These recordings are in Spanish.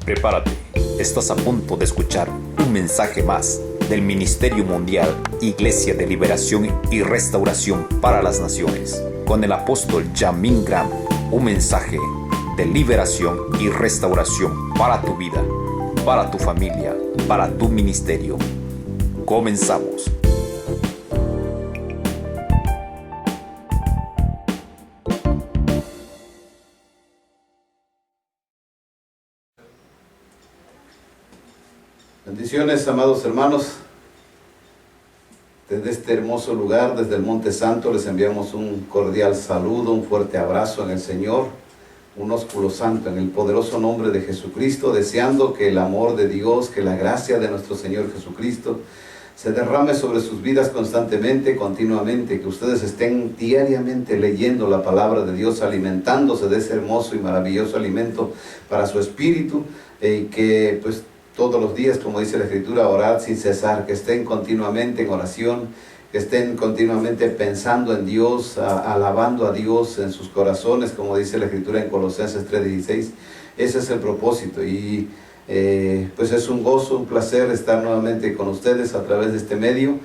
Prepárate, estás a punto de escuchar un mensaje más del Ministerio Mundial Iglesia de Liberación y Restauración para las Naciones, con el apóstol Yamin Graham, un mensaje de liberación y restauración para tu vida, para tu familia, para tu ministerio. Comenzamos. Bendiciones, amados hermanos. Desde este hermoso lugar, desde el Monte Santo, les enviamos un cordial saludo, un fuerte abrazo en el Señor, un ósculo santo en el poderoso nombre de Jesucristo, deseando que el amor de Dios, que la gracia de nuestro Señor Jesucristo se derrame sobre sus vidas constantemente, continuamente, que ustedes estén diariamente leyendo la palabra de Dios, alimentándose de ese hermoso y maravilloso alimento para su espíritu, y que pues todos los días, como dice la Escritura, orad sin cesar, que estén continuamente en oración, que estén continuamente pensando en Dios, alabando a Dios en sus corazones, como dice la Escritura en Colosenses 3:16. Ese es el propósito y pues es un gozo, un placer estar nuevamente con ustedes a través de este medio.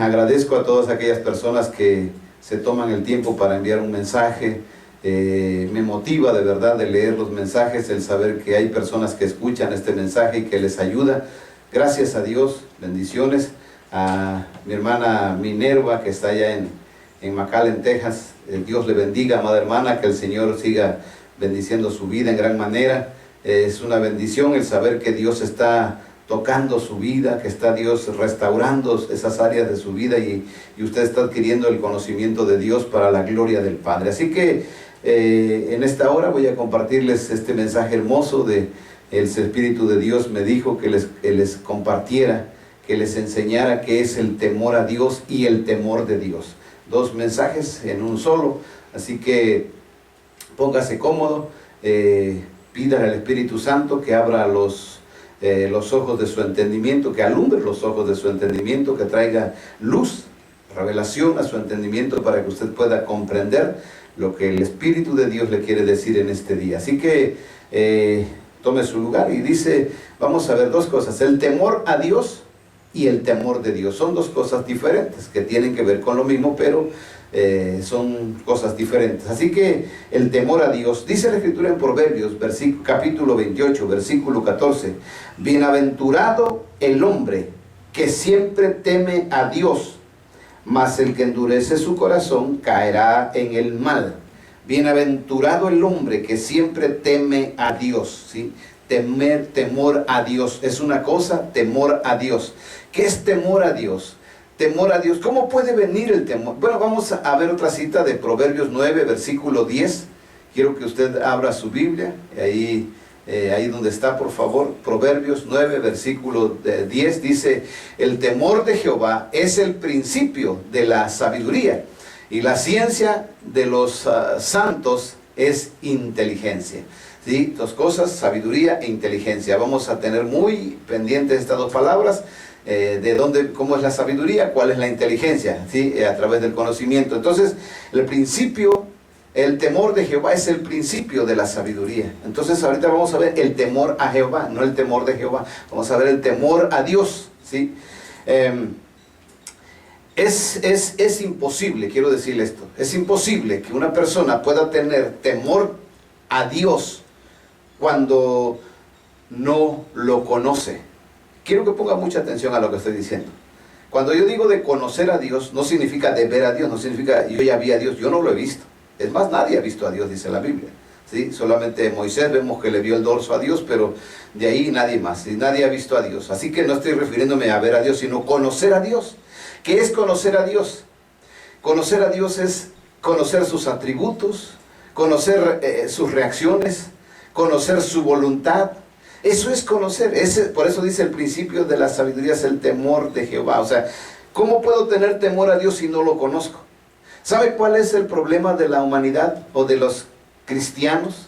Agradezco a todas aquellas personas que se toman el tiempo para enviar un mensaje. Me motiva de verdad de leer los mensajes, el saber que hay personas que escuchan este mensaje y que les ayuda. Gracias a Dios, bendiciones a mi hermana Minerva, que está allá en McAllen, Texas. Dios le bendiga, amada hermana, que el Señor siga bendiciendo su vida en gran manera. Es una bendición el saber que Dios está tocando su vida, que está Dios restaurando esas áreas de su vida y usted está adquiriendo el conocimiento de Dios para la gloria del Padre. Así que en esta hora voy a compartirles este mensaje hermoso de el Espíritu de Dios me dijo que les compartiera, que les enseñara qué es el temor a Dios y el temor de Dios. Dos mensajes en un solo, así que póngase cómodo, pídale al Espíritu Santo que abra los ojos de su entendimiento, que alumbre los ojos de su entendimiento, que traiga luz, revelación a su entendimiento para que usted pueda comprender lo que el Espíritu de Dios le quiere decir en este día. Así que tome su lugar y dice, vamos a ver dos cosas, el temor a Dios y el temor de Dios. Son dos cosas diferentes que tienen que ver con lo mismo, pero son cosas diferentes. Así que el temor a Dios, dice la Escritura en Proverbios, capítulo 28, versículo 14, bienaventurado el hombre que siempre teme a Dios, mas el que endurece su corazón caerá en el mal. Bienaventurado el hombre que siempre teme a Dios, ¿sí? Temor a Dios es una cosa, temor a Dios. ¿Qué es temor a Dios? Temor a Dios. ¿Cómo puede venir el temor? Bueno, vamos a ver otra cita de Proverbios 9, versículo 10. Quiero que usted abra su Biblia, ahí donde está, por favor. Proverbios 9, versículo 10, dice, el temor de Jehová es el principio de la sabiduría, y la ciencia de los santos es inteligencia. ¿Sí? Dos cosas, sabiduría e inteligencia. Vamos a tener muy pendientes estas dos palabras, de dónde, cómo es la sabiduría, cuál es la inteligencia, ¿sí? A través del conocimiento. Entonces, el temor de Jehová es el principio de la sabiduría. Entonces ahorita vamos a ver el temor a Jehová, no el temor de Jehová. Vamos a ver el temor a Dios, ¿sí? Es imposible, quiero decirle esto, es imposible que una persona pueda tener temor a Dios cuando no lo conoce. Quiero que ponga mucha atención a lo que estoy diciendo. Cuando yo digo de conocer a Dios, no significa de ver a Dios, no significa yo ya vi a Dios, yo no lo he visto. Es más, nadie ha visto a Dios, dice la Biblia, ¿sí? Solamente Moisés vemos que le vio el dorso a Dios, pero de ahí nadie más, ¿sí? Nadie ha visto a Dios. Así que no estoy refiriéndome a ver a Dios, sino conocer a Dios. ¿Qué es conocer a Dios? Conocer a Dios es conocer sus atributos, conocer sus reacciones, conocer su voluntad. Eso es conocer. Por eso dice el principio de la sabiduría es el temor de Jehová. O sea, ¿cómo puedo tener temor a Dios si no lo conozco? ¿Sabe cuál es el problema de la humanidad o de los cristianos?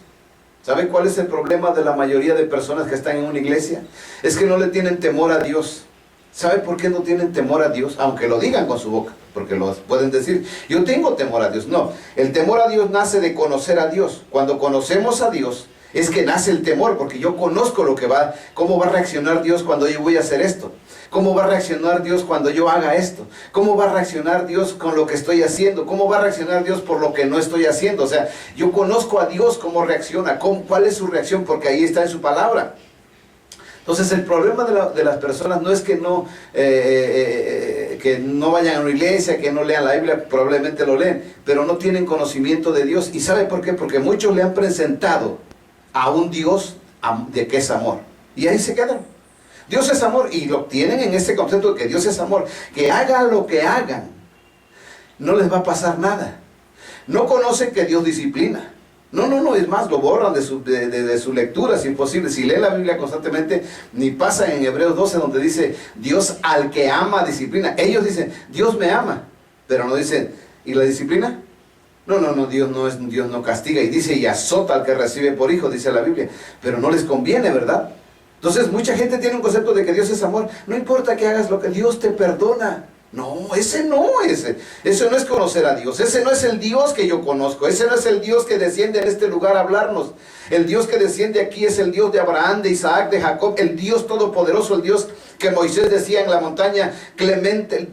¿Sabe cuál es el problema de la mayoría de personas que están en una iglesia? Es que no le tienen temor a Dios. ¿Sabe por qué no tienen temor a Dios? Aunque lo digan con su boca, porque lo pueden decir, yo tengo temor a Dios. No, el temor a Dios nace de conocer a Dios. Cuando conocemos a Dios, Es que nace el temor, porque yo conozco lo que va, cómo va a reaccionar Dios cuando yo voy a hacer esto. ¿Cómo va a reaccionar Dios cuando yo haga esto? ¿Cómo va a reaccionar Dios con lo que estoy haciendo? ¿Cómo va a reaccionar Dios por lo que no estoy haciendo? O sea, yo conozco a Dios cómo reacciona, cuál es su reacción, porque ahí está en su palabra. Entonces el problema de las personas no es que no vayan a una iglesia, que no lean la Biblia, probablemente lo leen, pero no tienen conocimiento de Dios. ¿Y sabe por qué? Porque muchos le han presentado a un Dios de que es amor. Y ahí se quedan. Dios es amor, y lo tienen en ese concepto de que Dios es amor. Que hagan lo que hagan, no les va a pasar nada. No conocen que Dios disciplina. No, es más, lo borran de su lectura, si es posible. Si leen la Biblia constantemente, ni pasa en Hebreos 12, donde dice, Dios al que ama disciplina. Ellos dicen, Dios me ama, pero no dicen, ¿y la disciplina? No, Dios no castiga, y dice, y azota al que recibe por hijo, dice la Biblia, pero no les conviene, ¿verdad? Entonces mucha gente tiene un concepto de que Dios es amor. No importa que hagas lo que Dios te perdona. No, ese no es conocer a Dios. Ese no es el Dios que yo conozco. Ese no es el Dios que desciende en este lugar a hablarnos. El Dios que desciende aquí es el Dios de Abraham, de Isaac, de Jacob, el Dios todopoderoso, el Dios que Moisés decía en la montaña, clemente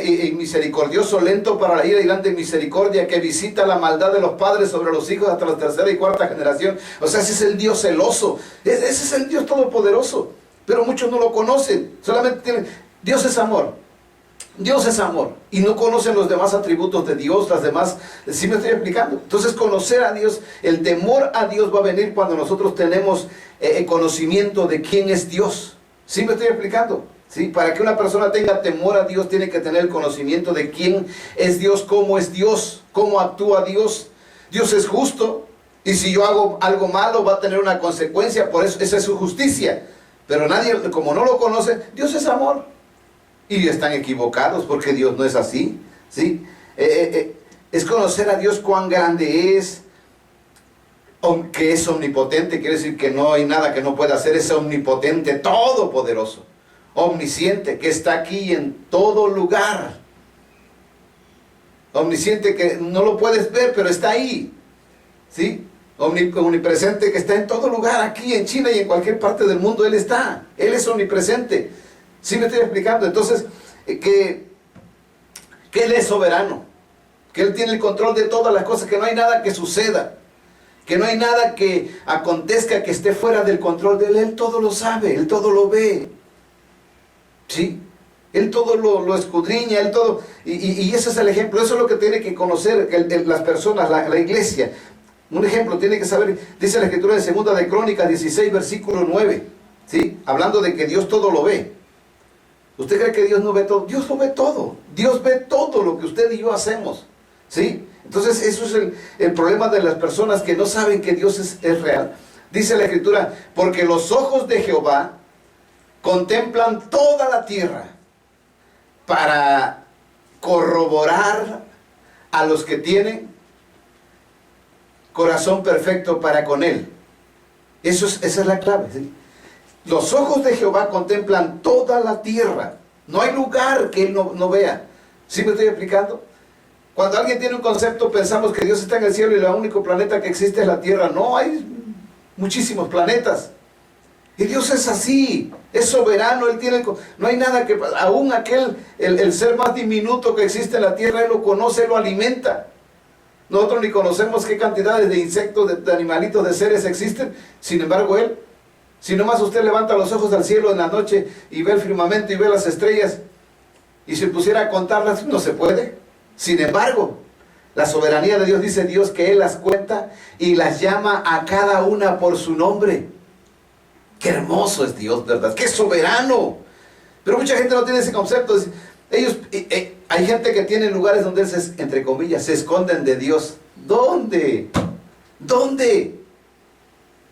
y misericordioso, lento para la ira y grande en misericordia, que visita la maldad de los padres sobre los hijos hasta la tercera y cuarta generación. O sea, ese es el Dios celoso. Ese es el Dios todopoderoso. Pero muchos no lo conocen. Solamente tienen, Dios es amor. Dios es amor, y no conocen los demás atributos de Dios, las demás, ¿sí me estoy explicando? Entonces conocer a Dios, el temor a Dios va a venir cuando nosotros tenemos conocimiento de quién es Dios. ¿Sí me estoy explicando? ¿Sí? Para que una persona tenga temor a Dios, tiene que tener el conocimiento de quién es Dios, cómo actúa Dios. Dios es justo, y si yo hago algo malo va a tener una consecuencia, por eso esa es su justicia. Pero nadie, como no lo conoce, Dios es amor. Y están equivocados, porque Dios no es así, ¿sí? Es conocer a Dios cuán grande es, que es omnipotente, quiere decir que no hay nada que no pueda hacer. Es omnipotente, todopoderoso, omnisciente, que está aquí en todo lugar. Omnisciente, que no lo puedes ver, pero está ahí, ¿sí? Omnipresente, que está en todo lugar, aquí en China y en cualquier parte del mundo Él está. Él es omnipresente. ¿Sí me estoy explicando? Entonces, que Él es soberano, que Él tiene el control de todas las cosas, que no hay nada que suceda, que no hay nada que acontezca que esté fuera del control de Él. Él todo lo sabe, Él todo lo ve, ¿sí? Él todo lo escudriña, Él todo, y ese es el ejemplo. Eso es lo que tiene que conocer las personas, la iglesia. Un ejemplo tiene que saber, dice la Escritura en 2 de Crónicas 16, versículo 9, ¿sí? Hablando de que Dios todo lo ve. ¿Usted cree que Dios no ve todo? Dios lo ve todo. Dios ve todo lo que usted y yo hacemos, ¿sí? Entonces eso es el problema de las personas que no saben que Dios es real. Dice la Escritura, porque los ojos de Jehová contemplan toda la tierra para corroborar a los que tienen corazón perfecto para con Él. Esa es la clave, ¿sí? Los ojos de Jehová contemplan toda la tierra. No hay lugar que Él no vea. ¿Sí me estoy explicando? Cuando alguien tiene un concepto, pensamos que Dios está en el cielo y el único planeta que existe es la tierra. No, hay muchísimos planetas. Y Dios es así, es soberano. Él tiene, no hay nada que, aún el ser más diminuto que existe en la tierra, Él lo conoce, Él lo alimenta. Nosotros ni conocemos qué cantidades de insectos, de animalitos, de seres existen. Sin embargo, Él, si nomás usted levanta los ojos al cielo en la noche y ve el firmamento y ve las estrellas, y se pusiera a contarlas, no se puede. Sin embargo, la soberanía de Dios, dice Dios, que Él las cuenta y las llama a cada una por su nombre. Qué hermoso es Dios, ¿verdad? ¡Qué soberano! Pero mucha gente no tiene ese concepto. Hay gente que tiene lugares donde entre comillas, se esconden de Dios. ¿Dónde?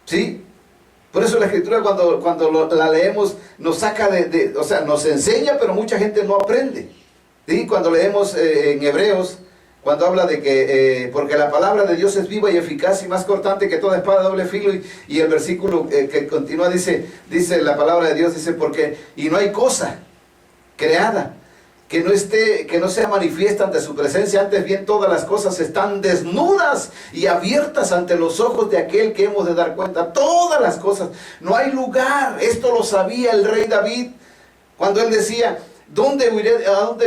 ¿Sí? Por eso la Escritura cuando la leemos nos saca o sea, nos enseña, pero mucha gente no aprende. ¿Sí? Cuando leemos en Hebreos, cuando habla de que, porque la palabra de Dios es viva y eficaz y más cortante que toda espada de doble filo, y el versículo que continúa dice la palabra de Dios, dice, porque, y no hay cosa creada que no sea manifiesta ante su presencia, antes bien todas las cosas están desnudas y abiertas ante los ojos de aquel que hemos de dar cuenta. Todas las cosas, no hay lugar. Esto lo sabía el rey David cuando él decía, ¿a dónde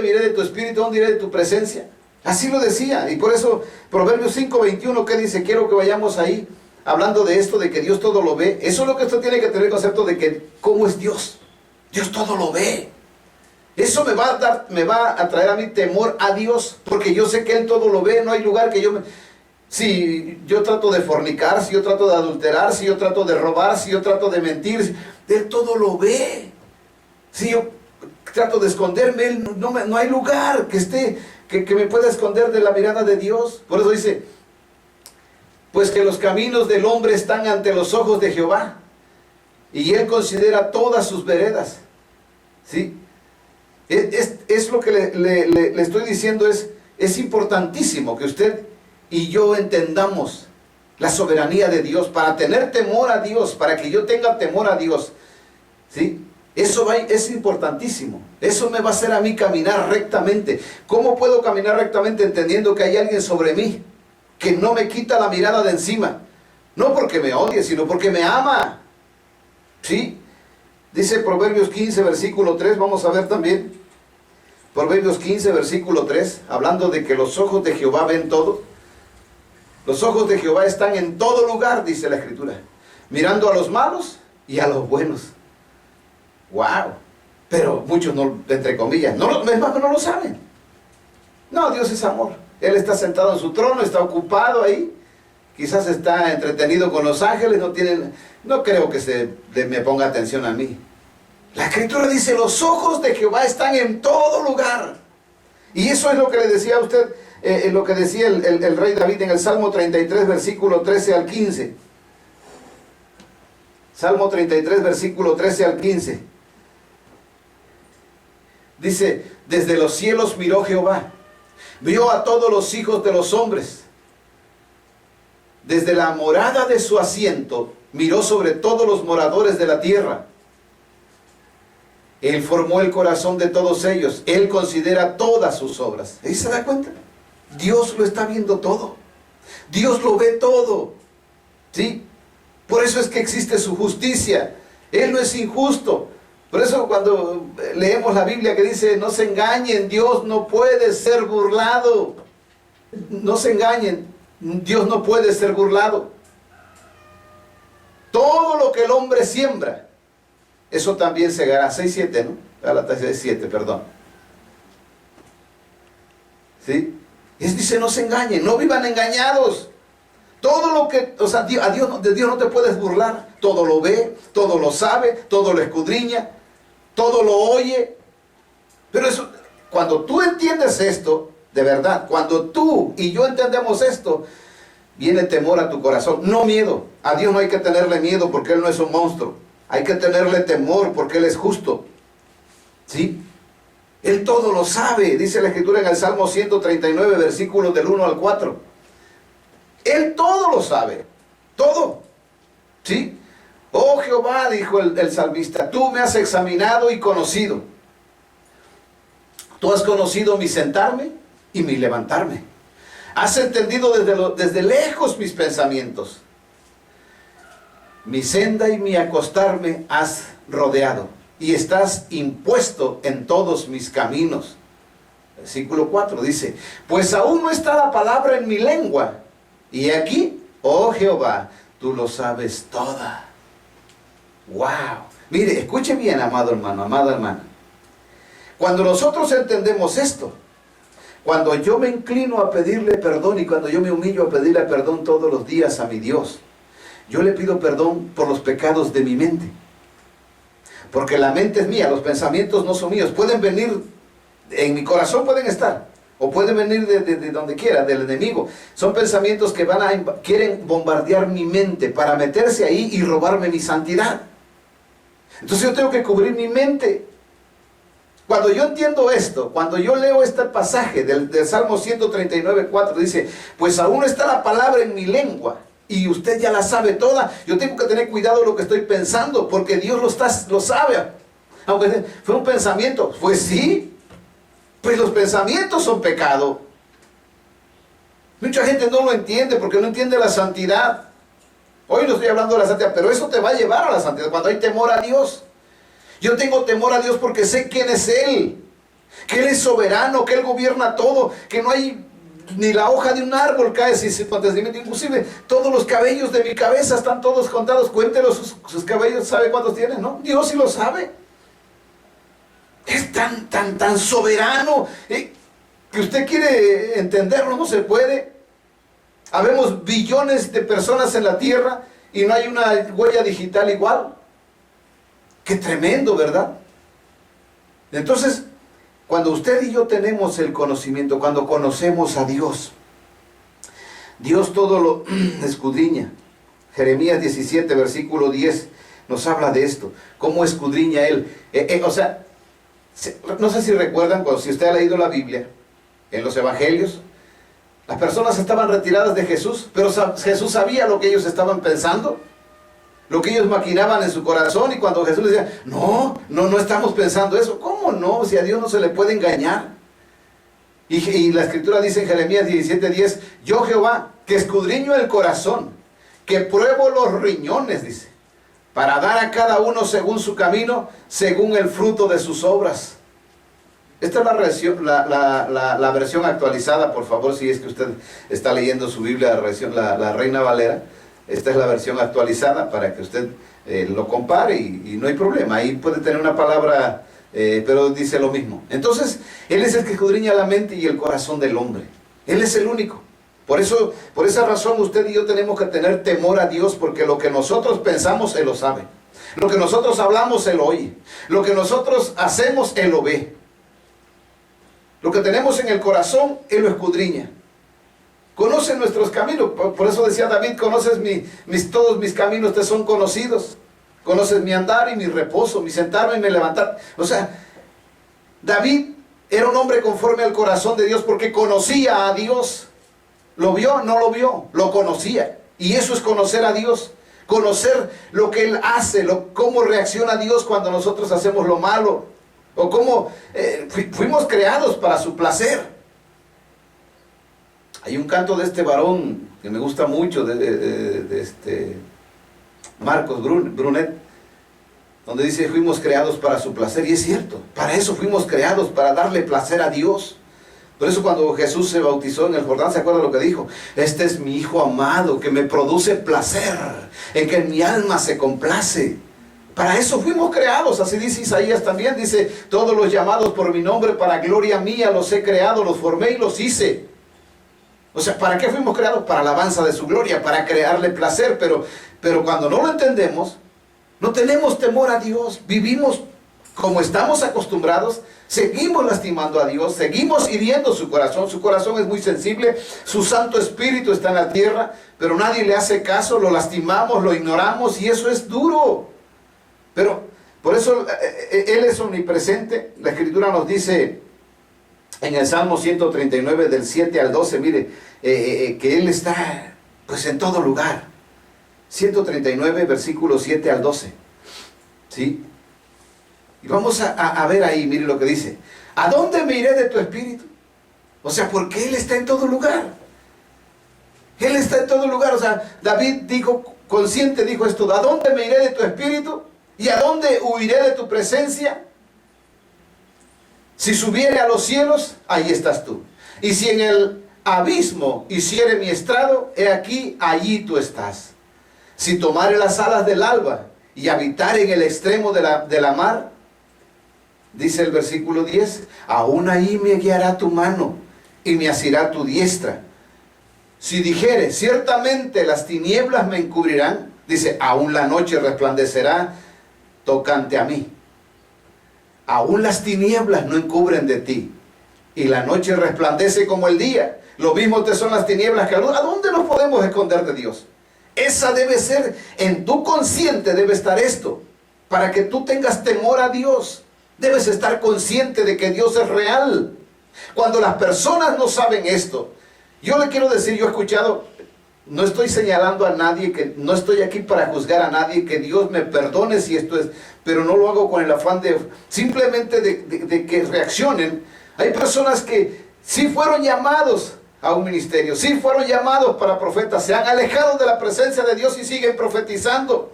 iré de tu espíritu? ¿Dónde iré de tu presencia? Así lo decía, y por eso Proverbios 5:21, ¿qué dice? Quiero que vayamos ahí, hablando de esto, de que Dios todo lo ve. Eso es lo que usted tiene que tener el concepto de que, ¿cómo es Dios? Dios todo lo ve. Eso me va a traer a mí temor a Dios, porque yo sé que Él todo lo ve. No hay lugar que si yo trato de fornicar, si yo trato de adulterar, si yo trato de robar, si yo trato de mentir, Él todo lo ve. Si yo trato de esconderme, Él no hay lugar que me pueda esconder de la mirada de Dios. Por eso dice, pues que los caminos del hombre están ante los ojos de Jehová, y Él considera todas sus veredas. ¿Sí? Es lo que le estoy diciendo, es importantísimo que usted y yo entendamos la soberanía de Dios, para tener temor a Dios, para que yo tenga temor a Dios. ¿Sí? Eso es importantísimo. Eso me va a hacer a mí caminar rectamente. ¿Cómo puedo caminar rectamente entendiendo que hay alguien sobre mí que no me quita la mirada de encima? No porque me odie, sino porque me ama. ¿Sí? Dice Proverbios 15, versículo 3, vamos a ver también. Proverbios 15, versículo 3, hablando de que los ojos de Jehová ven todo. Los ojos de Jehová están en todo lugar, dice la Escritura, mirando a los malos y a los buenos. ¡Wow! Pero muchos, no, entre comillas, no lo saben. No, Dios es amor. Él está sentado en su trono, está ocupado ahí. Quizás está entretenido con los ángeles, no creo que me ponga atención a mí. La Escritura dice, los ojos de Jehová están en todo lugar. Y eso es lo que le decía a usted, lo que decía el rey David en el Salmo 33, versículo 13 al 15. Salmo 33, versículo 13 al 15. Dice, desde los cielos miró Jehová, vio a todos los hijos de los hombres. Desde la morada de su asiento, miró sobre todos los moradores de la tierra. Él formó el corazón de todos ellos. Él considera todas sus obras. ¿Ahí se da cuenta? Dios lo está viendo todo. Dios lo ve todo. ¿Sí? Por eso es que existe su justicia. Él no es injusto. Por eso cuando leemos la Biblia que dice, no se engañen, Dios no puede ser burlado. No se engañen, Dios no puede ser burlado. Todo lo que el hombre siembra, eso también segará. 6:7, ¿no? Gálatas 6:7, perdón. ¿Sí? Dice, no se engañen, no vivan engañados. Todo lo que, o sea, de Dios no te puedes burlar. Todo lo ve, todo lo sabe, todo lo escudriña, todo lo oye. Pero eso, cuando tú entiendes esto, de verdad, cuando tú y yo entendemos esto, viene temor a tu corazón, no miedo. A Dios no hay que tenerle miedo porque Él no es un monstruo. Hay que tenerle temor porque Él es justo. ¿Sí? Él todo lo sabe, dice la Escritura en el Salmo 139, versículos del 1 al 4. Él todo lo sabe, todo. ¿Sí? Oh Jehová, dijo el salmista, tú me has examinado y conocido. Tú has conocido mi sentarme y mi levantarme. Has entendido desde lejos mis pensamientos. Mi senda y mi acostarme has rodeado, y estás impuesto en todos mis caminos. Versículo 4 dice, pues aún no está la palabra en mi lengua, y aquí, oh Jehová, tú lo sabes toda. Wow. Mire, escuche bien, amado hermano, amada hermana. Cuando nosotros entendemos esto, cuando yo me inclino a pedirle perdón y cuando yo me humillo a pedirle perdón todos los días a mi Dios, yo le pido perdón por los pecados de mi mente. Porque la mente es mía, los pensamientos no son míos. Pueden venir, en mi corazón pueden estar, o pueden venir de donde quiera, del enemigo. Son pensamientos que quieren bombardear mi mente para meterse ahí y robarme mi santidad. Entonces yo tengo que cubrir mi mente. Cuando yo entiendo esto, cuando yo leo este pasaje del Salmo 139, 4, dice, pues aún no está la palabra en mi lengua, y usted ya la sabe toda. Yo tengo que tener cuidado de lo que estoy pensando, porque Dios lo sabe. Aunque fue un pensamiento, pues sí, Pues los pensamientos son pecado. Mucha gente no lo entiende porque no entiende la santidad. Hoy no estoy hablando de la santidad, pero eso te va a llevar a la santidad cuando hay temor a Dios. Yo tengo temor a Dios porque sé quién es Él, que Él es soberano, que Él gobierna todo, que no hay ni la hoja de un árbol cae sin su consentimiento. Inclusive todos los cabellos de mi cabeza están todos contados. Cuéntelos sus cabellos, ¿sabe cuántos tienen? ¿No? Dios sí lo sabe. Es tan soberano que usted quiere entenderlo, no se puede. Habemos billones de personas en la tierra y no hay una huella digital igual. Qué tremendo, ¿verdad? Entonces, cuando usted y yo tenemos el conocimiento, cuando conocemos a Dios, Dios todo lo escudriña. Jeremías 17, versículo 10, nos habla de esto. ¿Cómo escudriña Él? O sea, no sé si recuerdan, si usted ha leído la Biblia, en los evangelios, las personas estaban retiradas de Jesús, pero Jesús sabía lo que ellos estaban pensando, lo que ellos maquinaban en su corazón, y cuando Jesús les decía, no estamos pensando eso. ¿Cómo no? Si a Dios no se le puede engañar. Y la Escritura dice en Jeremías 17:10, yo Jehová, que escudriño el corazón, que pruebo los riñones, dice, para dar a cada uno según su camino, según el fruto de sus obras. Esta es la versión actualizada, por favor, si es que usted está leyendo su Biblia, la Reina Valera. Esta es la versión actualizada para que usted lo compare y no hay problema. Ahí puede tener una palabra, pero dice lo mismo. Entonces, Él es el que escudriña la mente y el corazón del hombre. Él es el único. Por esa razón usted y yo tenemos que tener temor a Dios, porque lo que nosotros pensamos, Él lo sabe. Lo que nosotros hablamos, Él lo oye. Lo que nosotros hacemos, Él lo ve. Lo que tenemos en el corazón, Él lo escudriña. Conoce nuestros caminos. Por eso decía David, conoces todos mis caminos te son conocidos. Conoces mi andar y mi reposo, mi sentarme y mi levantar. O sea, David era un hombre conforme al corazón de Dios porque conocía a Dios. ¿Lo vio? No lo vio. Lo conocía. Y eso es conocer a Dios. Conocer lo que Él hace, cómo reacciona Dios cuando nosotros hacemos lo malo. O cómo fuimos creados para su placer. Hay un canto de este varón que me gusta mucho, de Marcos Brunet, donde dice, fuimos creados para su placer. Y es cierto, para eso fuimos creados, para darle placer a Dios. Por eso cuando Jesús se bautizó en el Jordán, ¿se acuerda lo que dijo? Este es mi Hijo amado, que me produce placer, en que mi alma se complace. Para eso fuimos creados, así dice Isaías también, dice, todos los llamados por mi nombre, para gloria mía, los he creado, los formé y los hice. O sea, ¿para qué fuimos creados? Para alabanza de su gloria, para crearle placer, pero cuando no lo entendemos, no tenemos temor a Dios, vivimos como estamos acostumbrados, seguimos lastimando a Dios, seguimos hiriendo su corazón es muy sensible, su Santo Espíritu está en la tierra, pero nadie le hace caso, lo lastimamos, lo ignoramos y eso es duro. Pero por eso Él es omnipresente. La Escritura nos dice en el Salmo 139 del 7 al 12, mire, que Él está pues en todo lugar. 139 versículos 7 al 12. ¿Sí? Y vamos a ver ahí, mire lo que dice. ¿A dónde me iré de tu espíritu? O sea, porque Él está en todo lugar. Él está en todo lugar. O sea, David dijo, consciente dijo esto, ¿a dónde me iré de tu espíritu? ¿Y a dónde huiré de tu presencia? Si subiere a los cielos, ahí estás tú. Y si en el abismo hiciere mi estrado, he aquí, allí tú estás. Si tomare las alas del alba y habitar en el extremo de la mar, dice el versículo 10, aún ahí me guiará tu mano y me asirá tu diestra. Si dijere, ciertamente las tinieblas me encubrirán, dice, aún la noche resplandecerá tocante a mí. Aún las tinieblas no encubren de ti, y la noche resplandece como el día. Lo mismo te son las tinieblas que la luz. ¿A dónde nos podemos esconder de Dios? Esa debe ser, en tu consciente debe estar esto, para que tú tengas temor a Dios. Debes estar consciente de que Dios es real. Cuando las personas no saben esto, yo le quiero decir, yo he escuchado, no estoy señalando a nadie, que no estoy aquí para juzgar a nadie, que Dios me perdone si esto es, pero no lo hago con el afán de simplemente de que reaccionen, Hay personas que sí fueron llamados a un ministerio, sí fueron llamados para profetas, se han alejado de la presencia de Dios y siguen profetizando.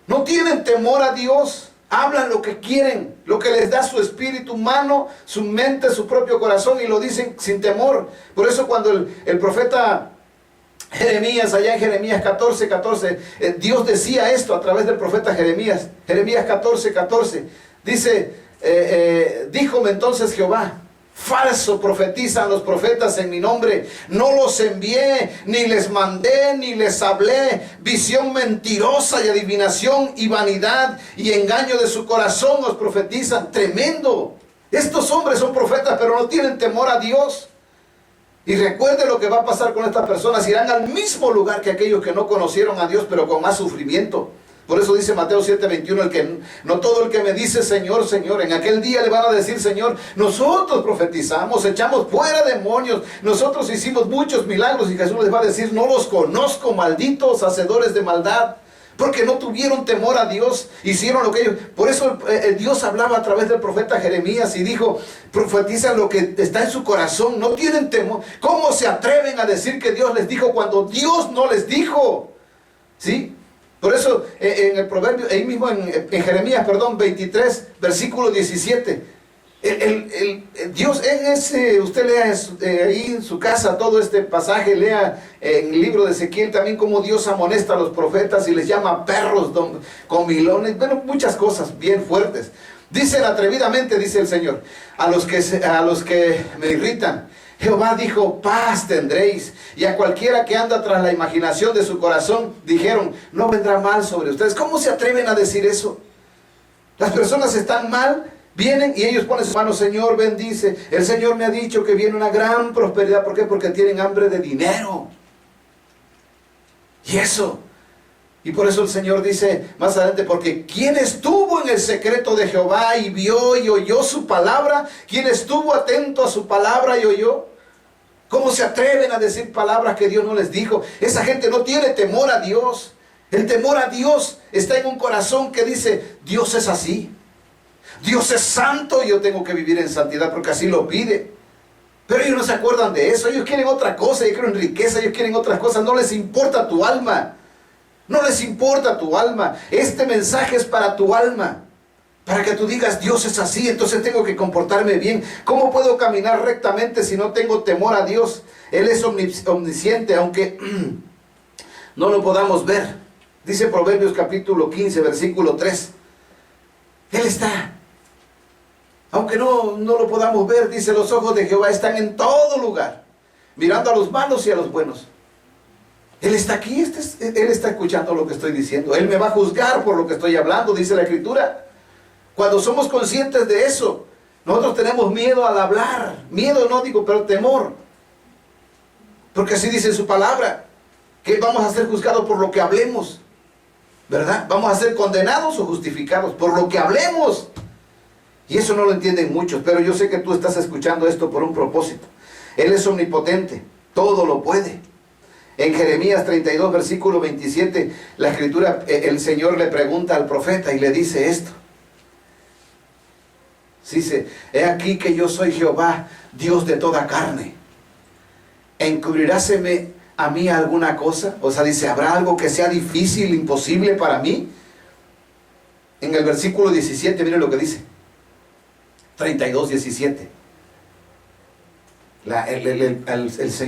No tienen temor a Dios, hablan lo que quieren, lo que les da su espíritu humano, su mente, su propio corazón, y lo dicen sin temor. Por eso cuando el profeta Jeremías, allá en Jeremías 14:14, Dios decía esto a través del profeta Jeremías. Jeremías 14:14 dice, díjome entonces Jehová: falso profetizan los profetas en mi nombre. No los envié, ni les mandé, ni les hablé. Visión mentirosa y adivinación y vanidad y engaño de su corazón los profetizan. Tremendo. Estos hombres son profetas, pero no tienen temor a Dios. Y recuerde lo que va a pasar con estas personas. Irán al mismo lugar que aquellos que no conocieron a Dios, pero con más sufrimiento. Por eso dice Mateo 7:21, no todo el que me dice Señor, Señor, en aquel día le van a decir: Señor, nosotros profetizamos, echamos fuera demonios, nosotros hicimos muchos milagros. Y Jesús les va a decir: no los conozco, malditos hacedores de maldad. Porque no tuvieron temor a Dios, hicieron lo que ellos... Por eso Dios hablaba a través del profeta Jeremías y dijo: profetizan lo que está en su corazón, no tienen temor. ¿Cómo se atreven a decir que Dios les dijo cuando Dios no les dijo? ¿Sí? Por eso en el proverbio, ahí mismo en Jeremías, 23, versículo 17, Dios en ese, usted lea ahí en su casa todo este pasaje, lea en el libro de Ezequiel también cómo Dios amonesta a los profetas y les llama perros, comilones, bueno, muchas cosas bien fuertes. Dicen atrevidamente, dice el Señor, a los que me irritan: Jehová dijo, paz tendréis. Y a cualquiera que anda tras la imaginación de su corazón, dijeron, no vendrá mal sobre ustedes. ¿Cómo se atreven a decir eso? Las personas están mal, vienen y ellos ponen sus manos: Señor, bendice. El Señor me ha dicho que viene una gran prosperidad. ¿Por qué? Porque tienen hambre de dinero. Y eso. Y por eso el Señor dice más adelante: porque ¿quién estuvo en el secreto de Jehová y vio y oyó su palabra? ¿Quién estuvo atento a su palabra y oyó? ¿Cómo se atreven a decir palabras que Dios no les dijo? Esa gente no tiene temor a Dios. El temor a Dios está en un corazón que dice: Dios es así. Dios es santo y yo tengo que vivir en santidad porque así lo pide. Pero ellos no se acuerdan de eso. Ellos quieren otra cosa, ellos quieren riqueza, ellos quieren otras cosas. No les importa tu alma. No les importa tu alma. Este mensaje es para tu alma. Para que tú digas: Dios es así, entonces tengo que comportarme bien. ¿Cómo puedo caminar rectamente si no tengo temor a Dios? Él es omnisciente, aunque no lo podamos ver. Dice Proverbios capítulo 15, versículo 3. Él está. Aunque no lo podamos ver, dice: los ojos de Jehová están en todo lugar, mirando a los malos y a los buenos. Él está aquí, Él está escuchando lo que estoy diciendo. Él me va a juzgar por lo que estoy hablando, dice la Escritura. Cuando somos conscientes de eso, nosotros tenemos miedo al hablar. Miedo no digo, pero temor. Porque así dice su palabra, que vamos a ser juzgados por lo que hablemos, ¿verdad? Vamos a ser condenados o justificados por lo que hablemos. Y eso no lo entienden muchos, pero yo sé que tú estás escuchando esto por un propósito. Él es omnipotente, todo lo puede. En Jeremías 32, versículo 27, la Escritura, el Señor le pregunta al profeta y le dice esto. Dice: he aquí que yo soy Jehová, Dios de toda carne. ¿Encubriráseme a mí alguna cosa? O sea, dice, ¿habrá algo que sea difícil, imposible para mí? En el versículo 17, miren lo que dice. 32, 17.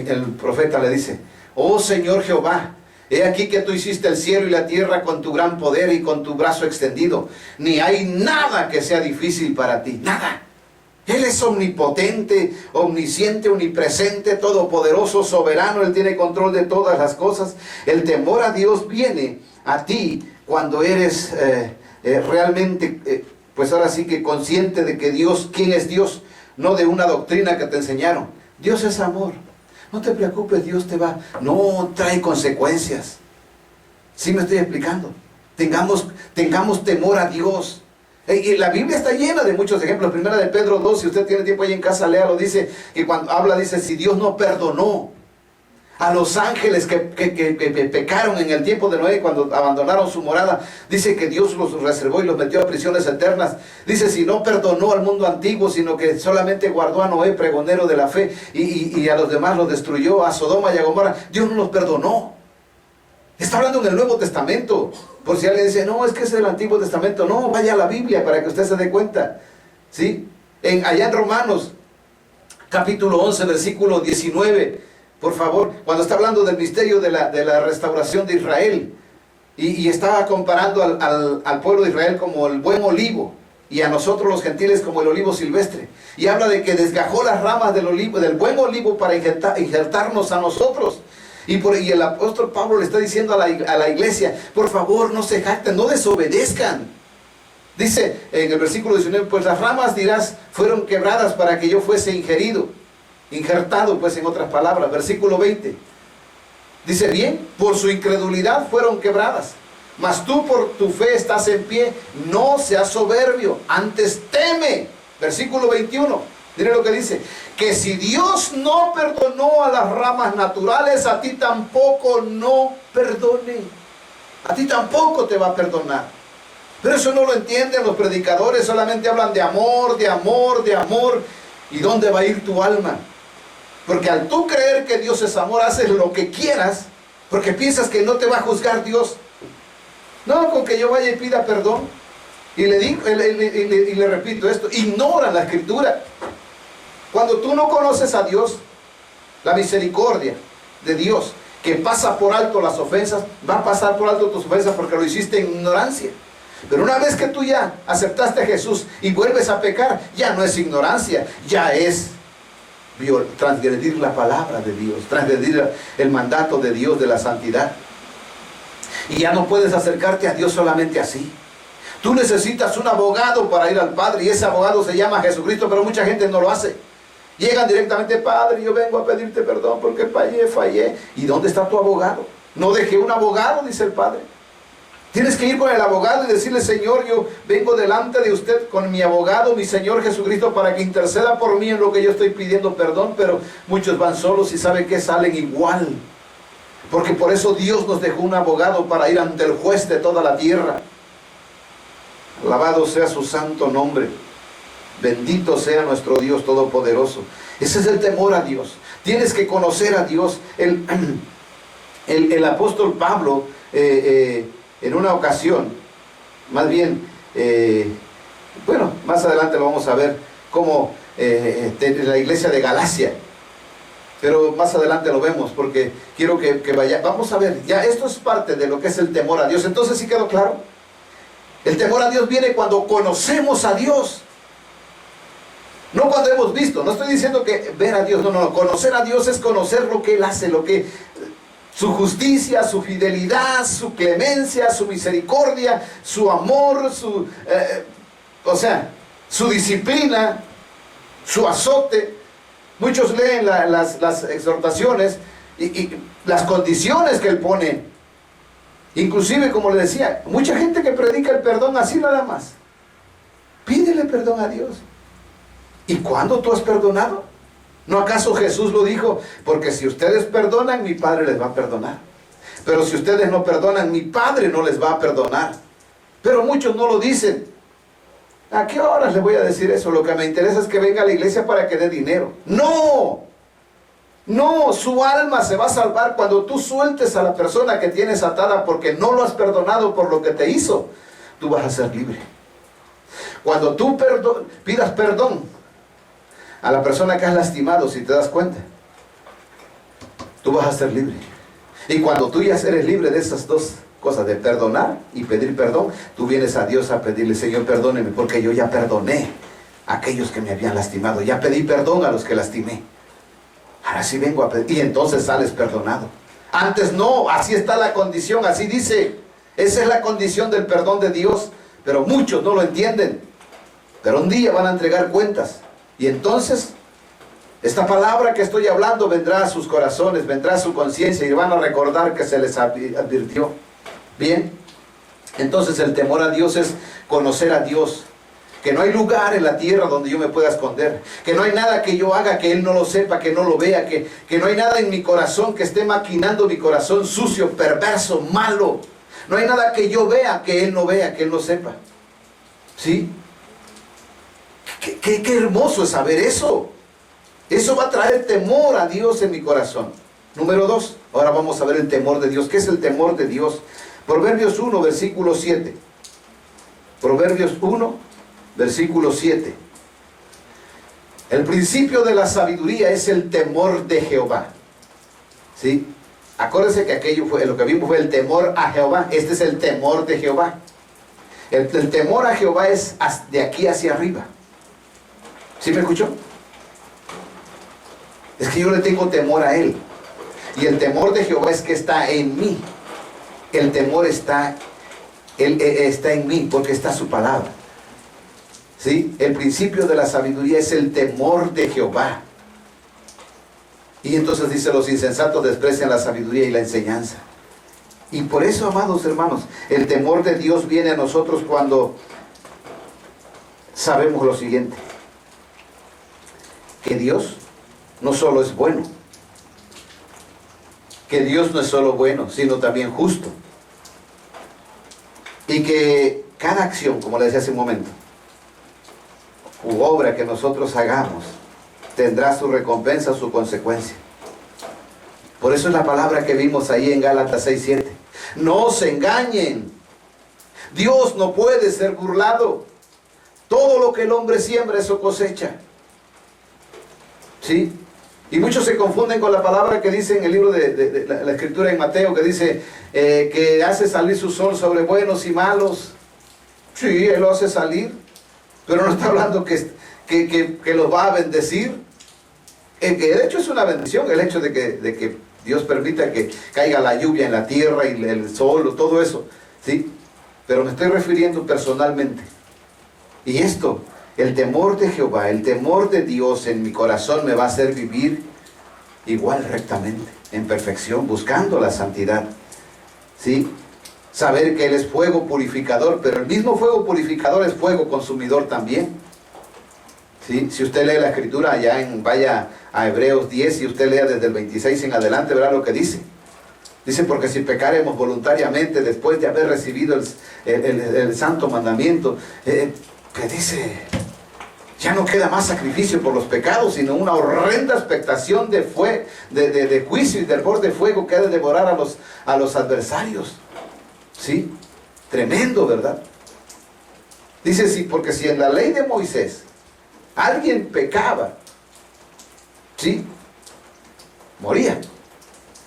El profeta le dice: oh Señor Jehová, he aquí que tú hiciste el cielo y la tierra con tu gran poder y con tu brazo extendido. Ni hay nada que sea difícil para ti. Nada. Él es omnipotente, omnisciente, omnipresente, todopoderoso, soberano. Él tiene control de todas las cosas. El temor a Dios viene a ti cuando eres realmente, pues ahora sí que consciente de que Dios, ¿quién es Dios? No de una doctrina que te enseñaron. Dios es amor. No te preocupes, Dios te va. No trae consecuencias. ¿Sí me estoy explicando? Tengamos temor a Dios. Y la Biblia está llena de muchos ejemplos. Primera de Pedro 2, si usted tiene tiempo ahí en casa, léalo. Dice que cuando habla, dice: si Dios no perdonó a los ángeles que pecaron en el tiempo de Noé cuando abandonaron su morada. Dice que Dios los reservó y los metió a prisiones eternas. Dice, si no perdonó al mundo antiguo, sino que solamente guardó a Noé, pregonero de la fe, y a los demás los destruyó, a Sodoma y a Gomorra, Dios no los perdonó. Está hablando en el Nuevo Testamento. Por si alguien dice, no, es que es el Antiguo Testamento. No, vaya a la Biblia para que usted se dé cuenta, ¿sí? Allá en Romanos, capítulo 11, versículo 19, por favor, cuando está hablando del misterio de la restauración de Israel, y estaba comparando al pueblo de Israel como el buen olivo, y a nosotros los gentiles como el olivo silvestre, y habla de que desgajó las ramas del buen olivo para injertarnos a nosotros. Y el apóstol Pablo le está diciendo a la iglesia, por favor, no se jacten, no desobedezcan. Dice en el versículo 19, pues las ramas, dirás, fueron quebradas para que yo fuese injertado, pues en otras palabras. Versículo 20, dice, bien, por su incredulidad fueron quebradas, mas tú por tu fe estás en pie. No seas soberbio, antes teme. Versículo 21, mire lo que dice, que si Dios no perdonó a las ramas naturales, a ti tampoco no perdone. A ti tampoco te va a perdonar. Pero eso no lo entienden los predicadores, solamente hablan de amor, de amor, de amor. ¿Y dónde va a ir tu alma? Porque al tú creer que Dios es amor, haces lo que quieras, porque piensas que no te va a juzgar Dios. No, con que yo vaya y pida perdón. Y le repito esto, ignoran la Escritura. Cuando tú no conoces a Dios, la misericordia de Dios, que pasa por alto las ofensas, va a pasar por alto tus ofensas porque lo hiciste en ignorancia. Pero una vez que tú ya aceptaste a Jesús y vuelves a pecar, ya no es ignorancia, ya es transgredir la palabra de Dios, transgredir el mandato de Dios de la santidad. Y ya no puedes acercarte a Dios solamente así. Tú necesitas un abogado para ir al Padre, y ese abogado se llama Jesucristo, pero mucha gente no lo hace. Llegan directamente, Padre, yo vengo a pedirte perdón porque fallé. ¿Y dónde está tu abogado? No dejé un abogado, dice el Padre. Tienes que ir con el abogado y decirle, Señor, yo vengo delante de usted con mi abogado, mi Señor Jesucristo, para que interceda por mí en lo que yo estoy pidiendo perdón. Pero muchos van solos y saben que salen igual. Porque por eso Dios nos dejó un abogado para ir ante el juez de toda la tierra. Alabado sea su santo nombre. Bendito sea nuestro Dios Todopoderoso. Ese es el temor a Dios. Tienes que conocer a Dios. El apóstol Pablo, en una ocasión, más bien, bueno, más adelante lo vamos a ver, como en la iglesia de Galacia. Pero más adelante lo vemos, porque quiero que vaya. Vamos a ver, ya esto es parte de lo que es el temor a Dios. Entonces, ¿sí quedó claro? El temor a Dios viene cuando conocemos a Dios. No cuando hemos visto. No estoy diciendo que ver a Dios. No. Conocer a Dios es conocer lo que Él hace, su justicia, su fidelidad, su clemencia, su misericordia, su amor, su disciplina, su azote. Muchos leen las exhortaciones y las condiciones que Él pone. Inclusive, como le decía, mucha gente que predica el perdón así nada más. Pídele perdón a Dios. ¿Y cuándo tú has perdonado? ¿No acaso Jesús lo dijo? Porque si ustedes perdonan, mi Padre les va a perdonar. Pero si ustedes no perdonan, mi Padre no les va a perdonar. Pero muchos no lo dicen. ¿A qué horas les voy a decir eso? Lo que me interesa es que venga a la iglesia para que dé dinero. ¡No! No, su alma se va a salvar cuando tú sueltes a la persona que tienes atada porque no lo has perdonado por lo que te hizo. Tú vas a ser libre. Cuando tú pidas perdón a la persona que has lastimado, si te das cuenta, tú vas a ser libre. Y cuando tú ya eres libre de esas dos cosas, de perdonar y pedir perdón, tú vienes a Dios a pedirle, Señor, perdóneme, porque yo ya perdoné a aquellos que me habían lastimado, ya pedí perdón a los que lastimé. Ahora sí vengo a pedir, y entonces sales perdonado. Antes no, así está la condición, así dice. Esa es la condición del perdón de Dios, pero muchos no lo entienden. Pero un día van a entregar cuentas. Y entonces, esta palabra que estoy hablando vendrá a sus corazones, vendrá a su conciencia y van a recordar que se les advirtió. Bien, entonces el temor a Dios es conocer a Dios. que no hay lugar en la tierra donde yo me pueda esconder, que no hay nada que yo haga que Él no lo sepa, que no lo vea, que no hay nada en mi corazón que esté maquinando mi corazón sucio, perverso, malo. No hay nada que yo vea que Él no vea, que Él no sepa. ¿Sí? Qué hermoso es saber eso. Eso va a traer temor a Dios en mi corazón. Número 2, ahora vamos a ver el temor de Dios. ¿Qué es el temor de Dios? Proverbios 1, versículo 7. Proverbios 1, versículo 7. El principio de la sabiduría es el temor de Jehová. ¿Sí? Acuérdense que aquello fue, lo que vimos fue el temor a Jehová. Este es el temor de Jehová. El temor a Jehová es de aquí hacia arriba. ¿Sí me escuchó? Es que yo le tengo temor a Él. Y el temor de Jehová es que está en mí. El temor está en mí porque está su palabra. ¿Sí? El principio de la sabiduría es el temor de Jehová. Y entonces dice, los insensatos desprecian la sabiduría y la enseñanza. Y por eso, amados hermanos, el temor de Dios viene a nosotros cuando sabemos lo siguiente: que Dios no solo es bueno, que Dios no es solo bueno, sino también justo. Y que cada acción, como le decía hace un momento, u obra que nosotros hagamos, tendrá su recompensa, su consecuencia. Por eso es la palabra que vimos ahí en Gálatas 6:7. No se engañen. Dios no puede ser burlado. Todo lo que el hombre siembra, eso cosecha. ¿Sí? Y muchos se confunden con la palabra que dice en el libro de la escritura en Mateo, que dice que hace salir su sol sobre buenos y malos. Sí, Él lo hace salir, pero no está hablando que los va a bendecir. De hecho es una bendición el hecho de que Dios permita que caiga la lluvia en la tierra y el sol, todo eso, ¿sí? Pero me estoy refiriendo personalmente. Y esto, el temor de Jehová, el temor de Dios en mi corazón me va a hacer vivir igual rectamente, en perfección, buscando la santidad. ¿Sí? Saber que Él es fuego purificador, pero el mismo fuego purificador es fuego consumidor también. ¿Sí? Si usted lee la escritura, vaya a Hebreos 10 y usted lea desde el 26 en adelante, verá lo que dice. Dice, porque si pecaremos voluntariamente después de haber recibido el santo mandamiento, que dice, ya no queda más sacrificio por los pecados, sino una horrenda expectación de juicio y de hervor de fuego que ha de devorar a los adversarios. ¿Sí? Tremendo, ¿verdad? Dice, sí, porque si en la ley de Moisés alguien pecaba, ¿sí? Moría.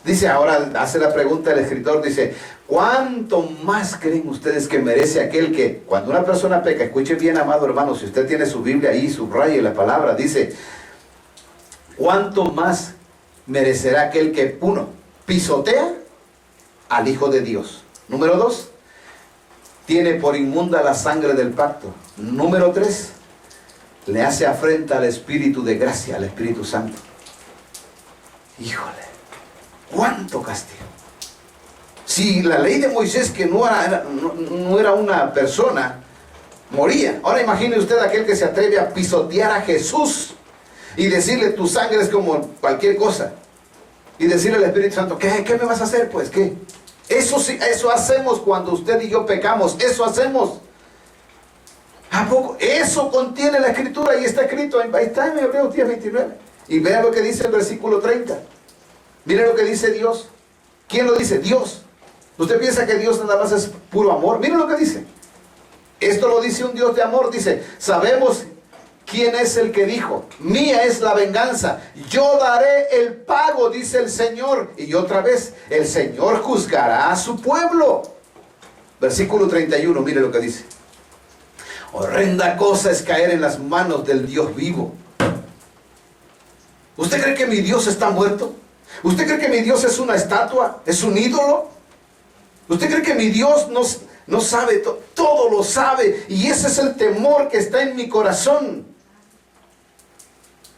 Dice, ahora hace la pregunta el escritor, dice, ¿cuánto más creen ustedes que merece aquel que, cuando una persona peca, escuche bien, amado hermano, si usted tiene su Biblia ahí, subraye la palabra, dice, ¿cuánto más merecerá aquel que, uno, pisotea al Hijo de Dios? Número 2, tiene por inmunda la sangre del pacto. Número 3, le hace afrenta al Espíritu de gracia, al Espíritu Santo. Híjole, cuánto castigo. Si la ley de Moisés, que no era una persona, moría. Ahora imagine usted aquel que se atreve a pisotear a Jesús y decirle, tu sangre es como cualquier cosa. Y decirle al Espíritu Santo, ¿qué me vas a hacer? Pues, ¿qué? Eso sí, eso hacemos cuando usted y yo pecamos. Eso hacemos. ¿A poco? Eso contiene la escritura y está escrito, ahí está en Hebreos 10:29. Y vean lo que dice el versículo 30. Miren lo que dice Dios. ¿Quién lo dice? Dios. ¿Usted piensa que Dios nada más es puro amor? Miren lo que dice. Esto lo dice un Dios de amor. Dice, sabemos quién es el que dijo, mía es la venganza, yo daré el pago, dice el Señor. Y otra vez, el Señor juzgará a su pueblo. Versículo 31, mire lo que dice. Horrenda cosa es caer en las manos del Dios vivo. ¿Usted cree que mi Dios está muerto? ¿Usted cree que mi Dios es una estatua? ¿Es un ídolo? ¿Usted cree que mi Dios no sabe? Todo lo sabe. Y ese es el temor que está en mi corazón.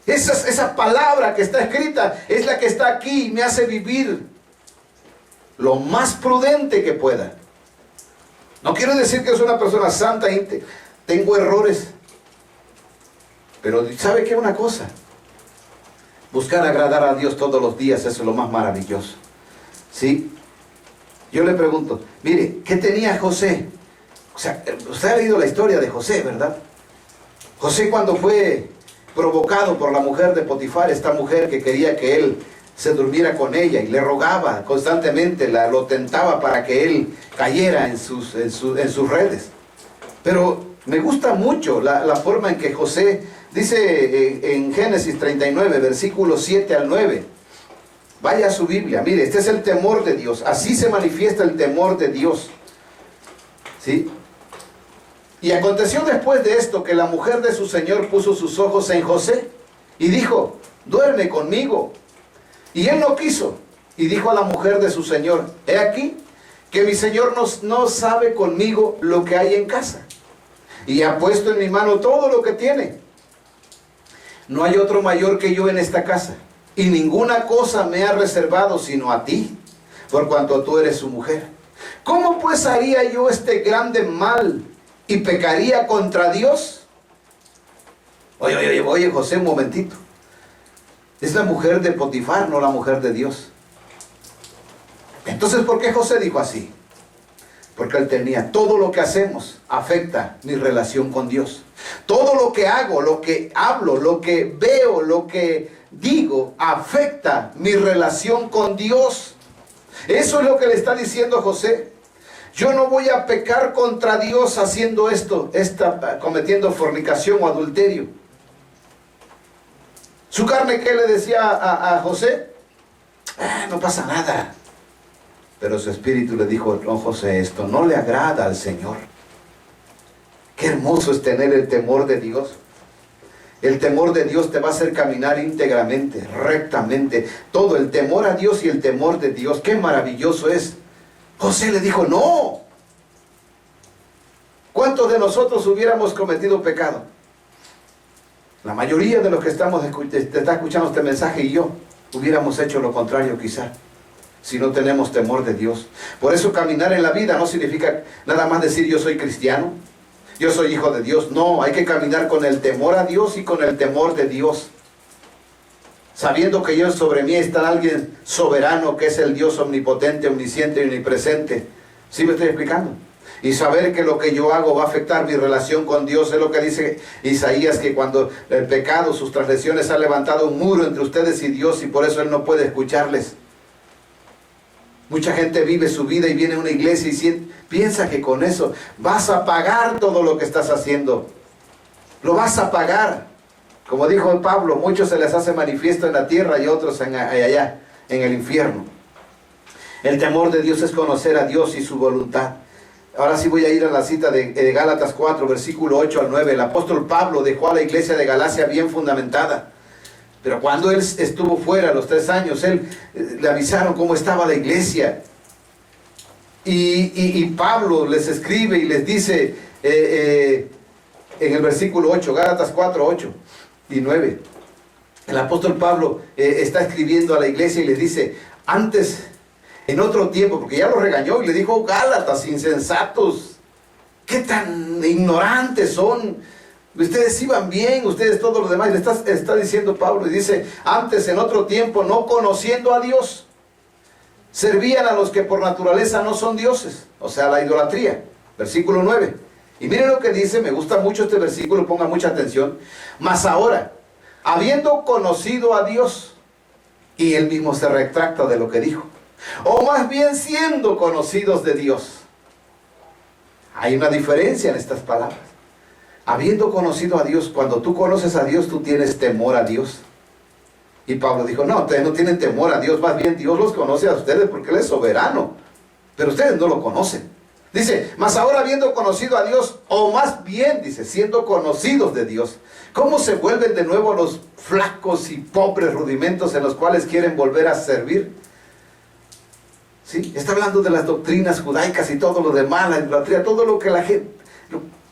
Esa palabra que está escrita es la que está aquí y me hace vivir lo más prudente que pueda. No quiero decir que soy una persona santa, tengo errores, Pero ¿sabe qué? Una cosa, buscar agradar a Dios todos los días, eso es lo más maravilloso. ¿Sí? Yo le pregunto, mire, ¿qué tenía José? O sea, usted ha leído la historia de José, ¿verdad? José, cuando fue provocado por la mujer de Potifar, esta mujer que quería que él se durmiera con ella y le rogaba constantemente, lo tentaba para que él cayera en sus redes. Pero me gusta mucho la forma en que José dice en Génesis 39, versículos 7 al 9. Vaya a su Biblia, mire, este es el temor de Dios. Así se manifiesta el temor de Dios. ¿Sí? Y aconteció después de esto que la mujer de su señor puso sus ojos en José y dijo, duerme conmigo. Y él no quiso. Y dijo a la mujer de su señor, he aquí que mi señor no sabe conmigo lo que hay en casa. Y ha puesto en mi mano todo lo que tiene. No hay otro mayor que yo en esta casa. Y ninguna cosa me ha reservado sino a ti, por cuanto tú eres su mujer. ¿Cómo pues haría yo este grande mal y pecaría contra Dios? Oye, José, un momentito. Es la mujer de Potifar, no la mujer de Dios. Entonces, ¿por qué José dijo así? Porque él tenía, todo lo que hacemos afecta mi relación con Dios. Todo lo que hago, lo que hablo, lo que veo, lo que digo, afecta mi relación con Dios. Eso es lo que le está diciendo José. Yo no voy a pecar contra Dios haciendo esto, cometiendo fornicación o adulterio. Su carne, ¿qué le decía a José? No pasa nada. Pero su espíritu le dijo, no, José, esto no le agrada al Señor. Qué hermoso es tener el temor de Dios. El temor de Dios te va a hacer caminar íntegramente, rectamente. Todo el temor a Dios y el temor de Dios, qué maravilloso es. José le dijo, no. ¿Cuántos de nosotros hubiéramos cometido pecado? La mayoría de los que está escuchando este mensaje y yo, hubiéramos hecho lo contrario quizá, si no tenemos temor de Dios. Por eso caminar en la vida no significa nada más decir yo soy cristiano, yo soy hijo de Dios. No, hay que caminar con el temor a Dios y con el temor de Dios. Sabiendo que yo sobre mí está alguien soberano, que es el Dios omnipotente, omnisciente y omnipresente. ¿Sí me estoy explicando? Y saber que lo que yo hago va a afectar mi relación con Dios. Es lo que dice Isaías, que cuando el pecado, sus transgresiones, ha levantado un muro entre ustedes y Dios, y por eso Él no puede escucharles. Mucha gente vive su vida y viene a una iglesia y piensa que con eso vas a pagar todo lo que estás haciendo. Lo vas a pagar. Como dijo Pablo, muchos se les hace manifiesto en la tierra y otros allá, en el infierno. El temor de Dios es conocer a Dios y su voluntad. Ahora sí voy a ir a la cita de Gálatas 4, versículo 8 al 9. El apóstol Pablo dejó a la iglesia de Galacia bien fundamentada. Pero cuando él estuvo fuera, los 3 años, le avisaron cómo estaba la iglesia. Y Pablo les escribe y les dice en el versículo 8, Gálatas 4, 8 y 9. El apóstol Pablo está escribiendo a la iglesia y les dice, antes, en otro tiempo, porque ya lo regañó y le dijo, Gálatas, insensatos, qué tan ignorantes son. Ustedes iban bien, ustedes todos los demás. Le está diciendo Pablo y dice, antes en otro tiempo, no conociendo a Dios, servían a los que por naturaleza no son dioses, o sea, la idolatría. Versículo 9. Y miren lo que dice, me gusta mucho este versículo, pongan mucha atención. Mas ahora, habiendo conocido a Dios, y él mismo se retracta de lo que dijo, o más bien siendo conocidos de Dios. Hay una diferencia en estas palabras. Habiendo conocido a Dios, cuando tú conoces a Dios, tú tienes temor a Dios. Y Pablo dijo, no, ustedes no tienen temor a Dios, más bien Dios los conoce a ustedes porque Él es soberano, pero ustedes no lo conocen. Dice, mas ahora habiendo conocido a Dios, o más bien, dice, siendo conocidos de Dios, ¿cómo se vuelven de nuevo los flacos y pobres rudimentos en los cuales quieren volver a servir? ¿Sí? Está hablando de las doctrinas judaicas y todo lo demás, la idolatría, todo lo que la gente,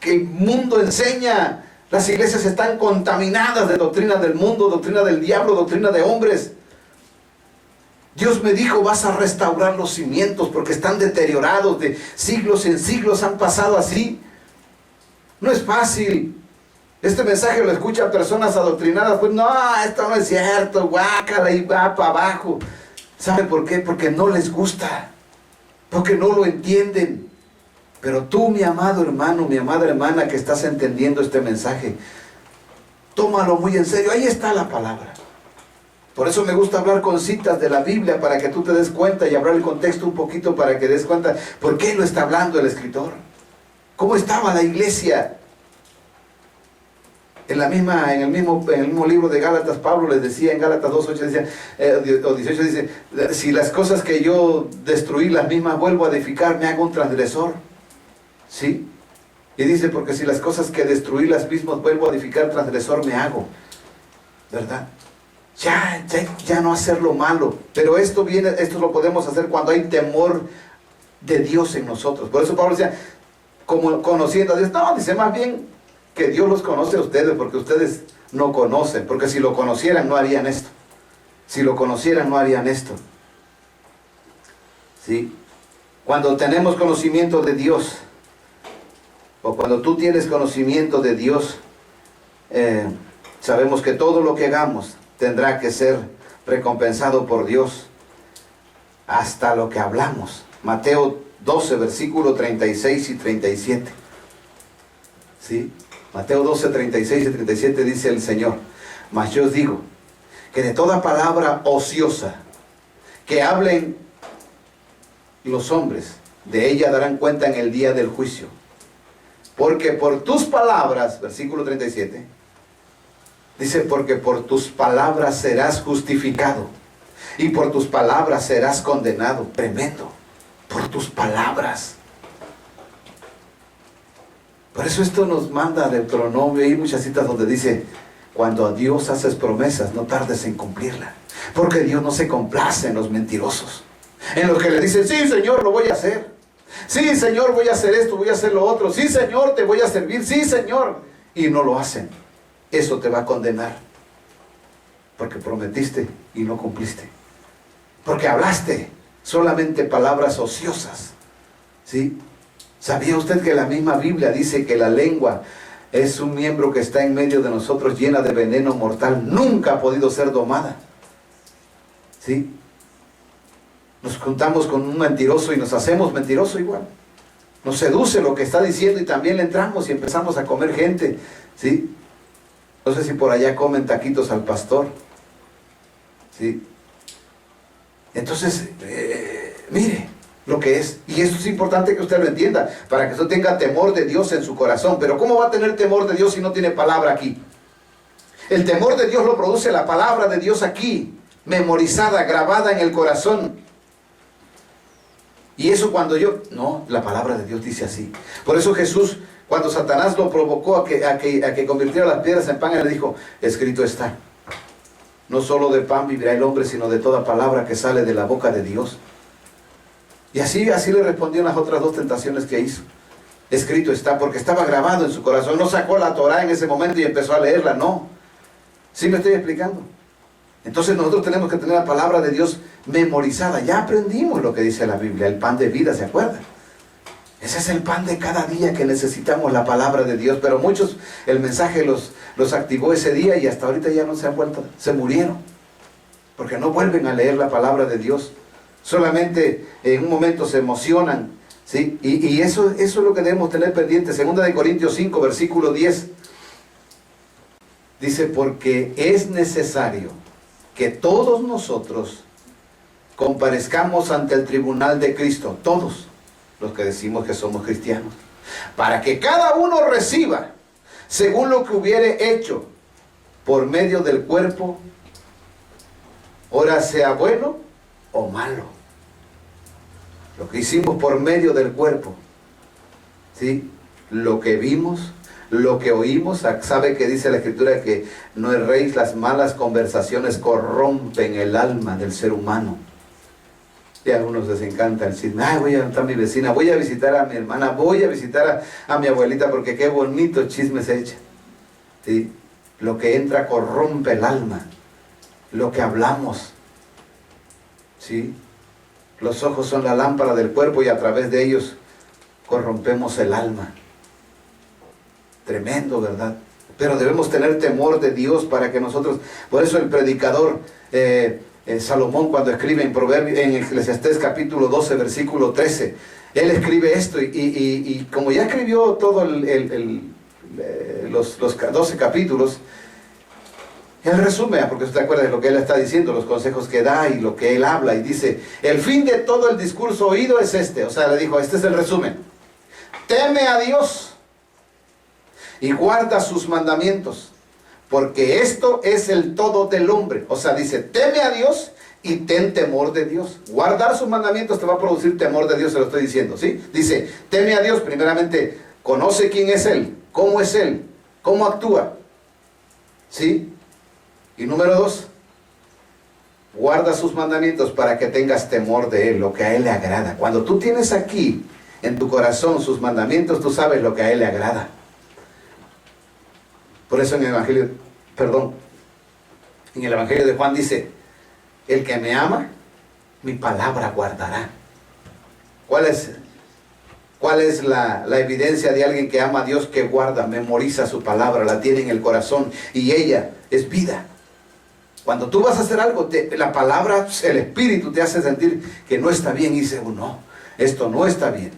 que el mundo enseña. Las iglesias están contaminadas de doctrina del mundo, doctrina del diablo, doctrina de hombres. Dios me dijo, vas a restaurar los cimientos porque están deteriorados, de siglos en siglos han pasado así. No es fácil. Este mensaje lo escuchan personas adoctrinadas, pues no, esto no es cierto, guácala, y va para abajo. ¿Sabe por qué? Porque no les gusta, porque no lo entienden. Pero tú, mi amado hermano, mi amada hermana que estás entendiendo este mensaje, tómalo muy en serio, ahí está la palabra. Por eso me gusta hablar con citas de la Biblia, para que tú te des cuenta, y hablar el contexto un poquito para que des cuenta por qué lo está hablando el escritor. ¿Cómo estaba la iglesia? En el mismo libro de Gálatas, Pablo les decía en Gálatas 2:8, decía, o 18 dice, si las cosas que yo destruí, las mismas vuelvo a edificar, me hago un transgresor. ¿Sí? Y dice, porque si las cosas que destruí, las mismas vuelvo a edificar, transgresor me hago. ¿Verdad? Ya no hacer lo malo. Pero esto lo podemos hacer cuando hay temor de Dios en nosotros. Por eso Pablo decía, como conociendo a Dios. No, dice más bien que Dios los conoce a ustedes, porque ustedes no conocen. Porque si lo conocieran no harían esto. Si lo conocieran no harían esto. ¿Sí? Cuando tenemos conocimiento de Dios, o cuando tú tienes conocimiento de Dios, sabemos que todo lo que hagamos tendrá que ser recompensado por Dios, hasta lo que hablamos. Mateo 12, versículo 36 y 37. ¿Sí? Mateo 12, 36 y 37 dice el Señor: mas yo os digo que de toda palabra ociosa que hablen los hombres, de ella darán cuenta en el día del juicio. Porque por tus palabras, versículo 37, dice, porque por tus palabras serás justificado, y por tus palabras serás condenado. Tremendo. Por tus palabras. Por eso esto nos manda a Deuteronomio. Hay muchas citas donde dice, cuando a Dios haces promesas, no tardes en cumplirla. Porque Dios no se complace en los mentirosos, en los que le dicen, sí, Señor, lo voy a hacer. Sí, Señor, voy a hacer esto, voy a hacer lo otro. Sí, Señor, te voy a servir. Sí, Señor. Y no lo hacen. Eso te va a condenar. Porque prometiste y no cumpliste. Porque hablaste solamente palabras ociosas. ¿Sí? ¿Sabía usted que la misma Biblia dice que la lengua es un miembro que está en medio de nosotros, llena de veneno mortal? Nunca ha podido ser domada. ¿Sí? Nos juntamos con un mentiroso y nos hacemos mentiroso igual. Nos seduce lo que está diciendo y también le entramos y empezamos a comer gente. ¿Sí? No sé si por allá comen taquitos al pastor. ¿Sí? Entonces, mire lo que es. Y esto es importante que usted lo entienda, para que usted tenga temor de Dios en su corazón. Pero ¿cómo va a tener temor de Dios si no tiene palabra aquí? El temor de Dios lo produce la palabra de Dios aquí, memorizada, grabada en el corazón. Y eso cuando la palabra de Dios dice así. Por eso Jesús, cuando Satanás lo provocó a que convirtiera las piedras en pan, él le dijo, escrito está, no solo de pan vivirá el hombre, sino de toda palabra que sale de la boca de Dios. Y así le respondió en las otras dos tentaciones que hizo. Escrito está, porque estaba grabado en su corazón. No sacó la Torá en ese momento y empezó a leerla, no. ¿Sí me estoy explicando? Entonces nosotros tenemos que tener la palabra de Dios memorizada. Ya aprendimos lo que dice la Biblia, el pan de vida, ¿se acuerdan? Ese es el pan de cada día que necesitamos, la palabra de Dios. Pero muchos, el mensaje los activó ese día y hasta ahorita ya no se han vuelto, se murieron. Porque no vuelven a leer la palabra de Dios. Solamente en un momento se emocionan, ¿sí? Y eso es lo que debemos tener pendiente. Segunda de Corintios 5, versículo 10. Dice, porque es necesario que todos nosotros comparezcamos ante el tribunal de Cristo, todos los que decimos que somos cristianos, para que cada uno reciba según lo que hubiere hecho por medio del cuerpo, ora sea bueno o malo. Lo que hicimos por medio del cuerpo, ¿sí? Lo que vimos, lo que oímos. ¿Sabe que dice la Escritura que no erréis? Las malas conversaciones corrompen el alma del ser humano. Y a algunos les encanta el chisme. Voy a visitar a mi vecina, voy a visitar a mi hermana, voy a visitar a mi abuelita, porque qué bonito chisme se echa. ¿Sí? Lo que entra corrompe el alma. Lo que hablamos. ¿Sí? Los ojos son la lámpara del cuerpo y a través de ellos corrompemos el alma. Tremendo, ¿verdad? Pero debemos tener temor de Dios para que nosotros, por eso el predicador Salomón, cuando escribe en Proverbios, en Eclesiastés capítulo 12, versículo 13, él escribe esto y como ya escribió todo los 12 capítulos, él resume, porque usted acuerda de lo que él está diciendo, los consejos que da y lo que él habla, y dice, el fin de todo el discurso oído es este, o sea, le dijo, este es el resumen: teme a Dios y guarda sus mandamientos, porque esto es el todo del hombre. O sea, dice, teme a Dios y ten temor de Dios. Guardar sus mandamientos te va a producir temor de Dios, se lo estoy diciendo, ¿sí? Dice, teme a Dios, primeramente, conoce quién es Él, cómo actúa, ¿sí? Y número 2, guarda sus mandamientos para que tengas temor de Él, lo que a Él le agrada. Cuando tú tienes aquí en tu corazón sus mandamientos, tú sabes lo que a Él le agrada. Por eso en el Evangelio de Juan dice, el que me ama, mi palabra guardará. ¿Cuál es la evidencia de alguien que ama a Dios? Que guarda, memoriza su palabra, la tiene en el corazón, y ella es vida. Cuando tú vas a hacer algo, la palabra, el Espíritu te hace sentir que no está bien, y dices, no, esto no está bien.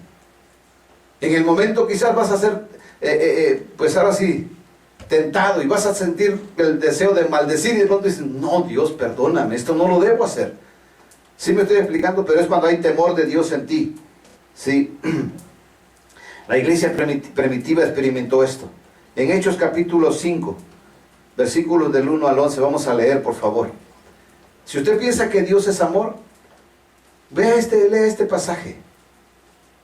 En el momento quizás vas a ser, pues ahora sí, tentado, y vas a sentir el deseo de maldecir, y de pronto dices, no, Dios, perdóname, esto no lo debo hacer. Sí me estoy explicando, pero es cuando hay temor de Dios en ti. Sí. La iglesia primitiva experimentó esto. En Hechos capítulo 5, versículos del 1 al 11, vamos a leer, por favor. Si usted piensa que Dios es amor, lea este pasaje.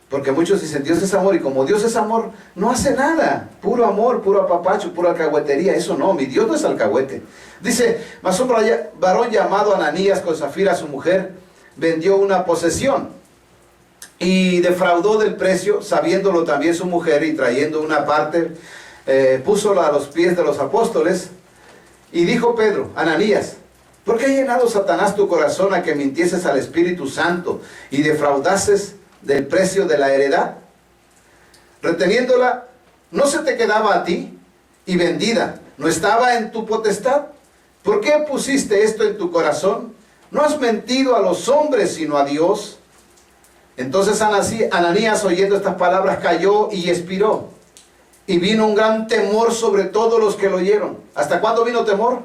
Porque muchos dicen, Dios es amor, y como Dios es amor, no hace nada. Puro amor, puro apapacho, pura alcahuetería. Eso no, mi Dios no es alcahuete. Dice, mas un varón llamado Ananías, con Zafira su mujer, vendió una posesión y defraudó del precio, sabiéndolo también su mujer, y trayendo una parte, púsola a los pies de los apóstoles. Y dijo Pedro, Ananías, ¿por qué ha llenado Satanás tu corazón a que mintieses al Espíritu Santo y defraudases del precio de la heredad? Reteniéndola, ¿no se te quedaba a ti? Y vendida, ¿no estaba en tu potestad? ¿Por qué pusiste esto en tu corazón? No has mentido a los hombres, sino a Dios. Entonces Ananías, oyendo estas palabras, cayó y expiró. Y vino un gran temor sobre todos los que lo oyeron. ¿Hasta cuándo vino temor?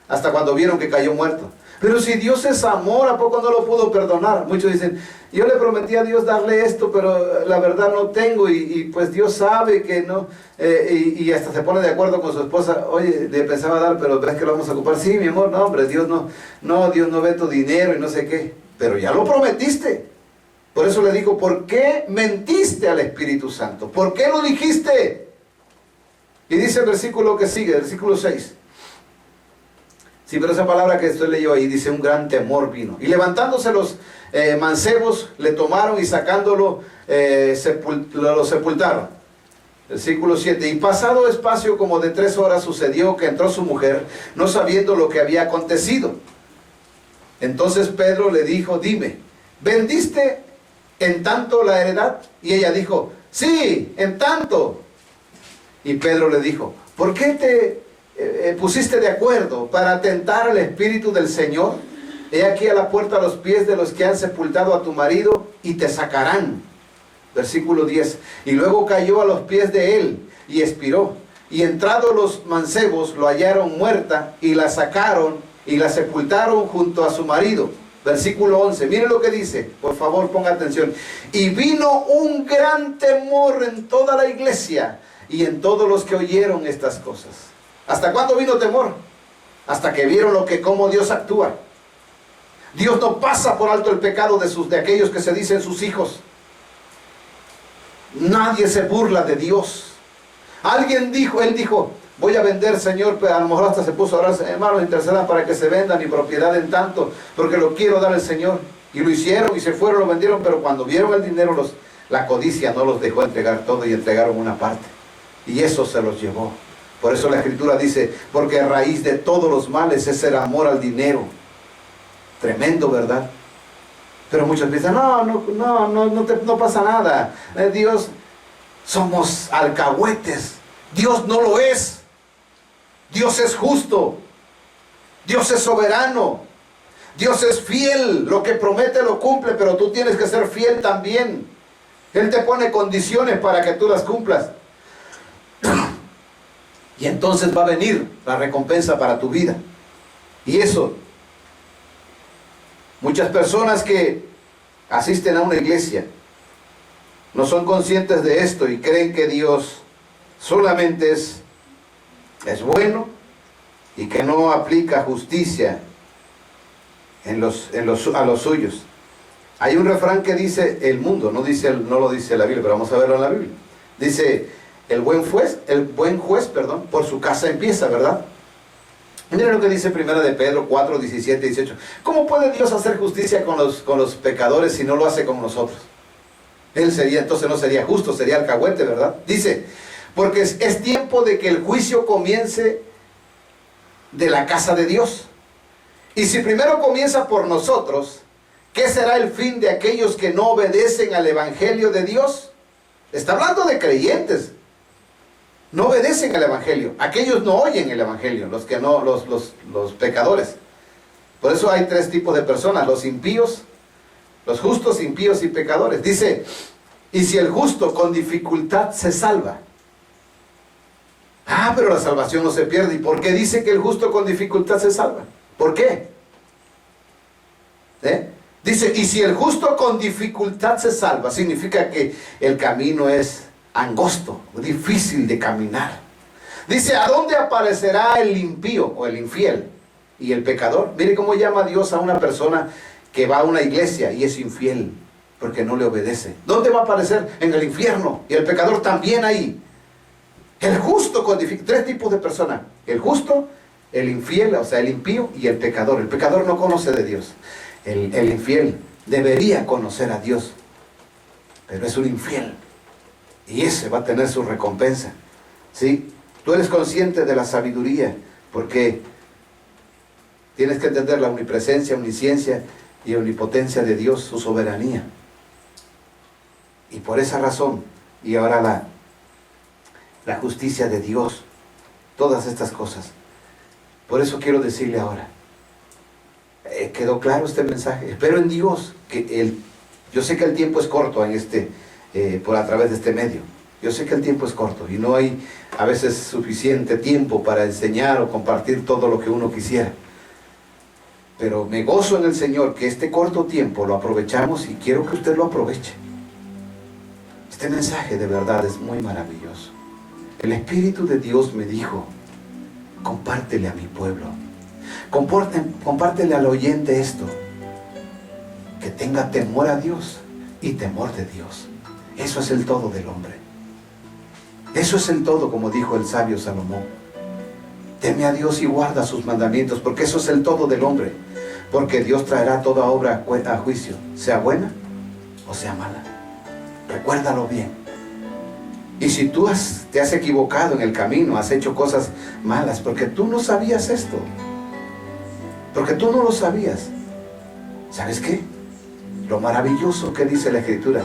Hasta cuando vieron que cayó muerto. Pero si Dios es amor, ¿a poco no lo pudo perdonar? Muchos dicen, yo le prometí a Dios darle esto, pero la verdad no tengo, y pues Dios sabe que no, y hasta se pone de acuerdo con su esposa. Oye, le pensaba dar, pero ¿ves que lo vamos a ocupar? Sí, mi amor, no, hombre, Dios no ve tu dinero y no sé qué. Pero ya lo prometiste. Por eso le digo, ¿por qué mentiste al Espíritu Santo? ¿Por qué lo dijiste? Y dice el versículo que sigue, el versículo 6. Sí, pero esa palabra que estoy leyendo ahí dice, un gran temor vino. Y levantándose los mancebos, le tomaron y sacándolo, lo sepultaron. Versículo 7. Y pasado espacio como de 3 horas sucedió que entró su mujer, no sabiendo lo que había acontecido. Entonces Pedro le dijo, dime, ¿vendiste en tanto la heredad? Y ella dijo, sí, en tanto. Y Pedro le dijo, ¿por qué te pusiste de acuerdo para tentar al Espíritu del Señor? He aquí a la puerta a los pies de los que han sepultado a tu marido, y te sacarán. Versículo 10. Y luego cayó a los pies de él y expiró. Y entrados los mancebos lo hallaron muerta, y la sacaron y la sepultaron junto a su marido. Versículo 11. Miren lo que dice, por favor ponga atención. Y vino un gran temor en toda la iglesia y en todos los que oyeron estas cosas. ¿Hasta cuándo vino temor? Hasta que vieron cómo Dios actúa. Dios no pasa por alto el pecado de aquellos que se dicen sus hijos. Nadie se burla de Dios. Él dijo, voy a vender, Señor, pero a lo mejor hasta se puso a orar, hermanos, intercedan para que se venda mi propiedad en tanto, porque lo quiero dar al Señor. Y lo hicieron y se fueron, lo vendieron, pero cuando vieron el dinero, la codicia no los dejó entregar todo, y entregaron una parte. Y eso se los llevó. Por eso la Escritura dice, porque a raíz de todos los males es el amor al dinero. Tremendo, ¿verdad? Pero muchos piensan, no pasa nada. Dios, somos alcahuetes. Dios no lo es. Dios es justo. Dios es soberano. Dios es fiel. Lo que promete lo cumple, pero tú tienes que ser fiel también. Él te pone condiciones para que tú las cumplas. Y entonces va a venir la recompensa para tu vida. Y eso, muchas personas que asisten a una iglesia no son conscientes de esto y creen que Dios solamente es bueno y que no aplica justicia a los suyos. Hay un refrán que dice el mundo, no lo dice la Biblia, pero vamos a verlo en la Biblia. Dice, el buen juez, por su casa empieza, ¿verdad? Miren lo que dice 1 de Pedro 4, 17 y 18. ¿Cómo puede Dios hacer justicia con los pecadores si no lo hace con nosotros? Entonces no sería justo, sería alcahuete, ¿verdad? Dice, porque es tiempo de que el juicio comience de la casa de Dios. Y si primero comienza por nosotros, ¿qué será el fin de aquellos que no obedecen al Evangelio de Dios? Está hablando de creyentes. No obedecen al Evangelio. Aquellos no oyen el Evangelio, los pecadores. Por eso hay tres tipos de personas: los impíos, los justos, impíos y pecadores. Dice, y si el justo con dificultad se salva. Pero la salvación no se pierde. ¿Y por qué dice que el justo con dificultad se salva? ¿Por qué? Dice, y si el justo con dificultad se salva, significa que el camino es angosto, difícil de caminar. Dice, ¿a dónde aparecerá el impío o el infiel y el pecador? Mire cómo llama Dios a una persona que va a una iglesia y es infiel porque no le obedece. ¿Dónde va a aparecer? En el infierno. Y el pecador también ahí. El justo con dificultad. Tres tipos de personas: el justo, el infiel, o sea, el impío, y el pecador. El pecador no conoce de Dios. El infiel debería conocer a Dios, pero es un infiel, y ese va a tener su recompensa. ¿Sí? Tú eres consciente de la sabiduría, porque tienes que entender la omnipresencia, omnisciencia y omnipotencia de Dios, su soberanía. Y por esa razón, y ahora la justicia de Dios, todas estas cosas. Por eso quiero decirle ahora, ¿quedó claro este mensaje? Espero en Dios que yo sé que el tiempo es corto a través de este medio. Yo sé que el tiempo es corto y no hay a veces suficiente tiempo para enseñar o compartir todo lo que uno quisiera. Pero me gozo en el Señor que este corto tiempo lo aprovechamos y quiero que usted lo aproveche. Este mensaje de verdad es muy maravilloso. El Espíritu de Dios me dijo, compártele a mi pueblo. Compártele al oyente esto, que tenga temor a Dios y temor de Dios. Eso es el todo del hombre. Eso es el todo, como dijo el sabio Salomón. Teme a Dios y guarda sus mandamientos, porque eso es el todo del hombre. Porque Dios traerá toda obra a juicio, sea buena o sea mala. Recuérdalo bien. Y si tú te has equivocado en el camino, has hecho cosas malas, porque tú no sabías esto, porque tú no lo sabías, ¿sabes qué? Lo maravilloso que dice la Escritura.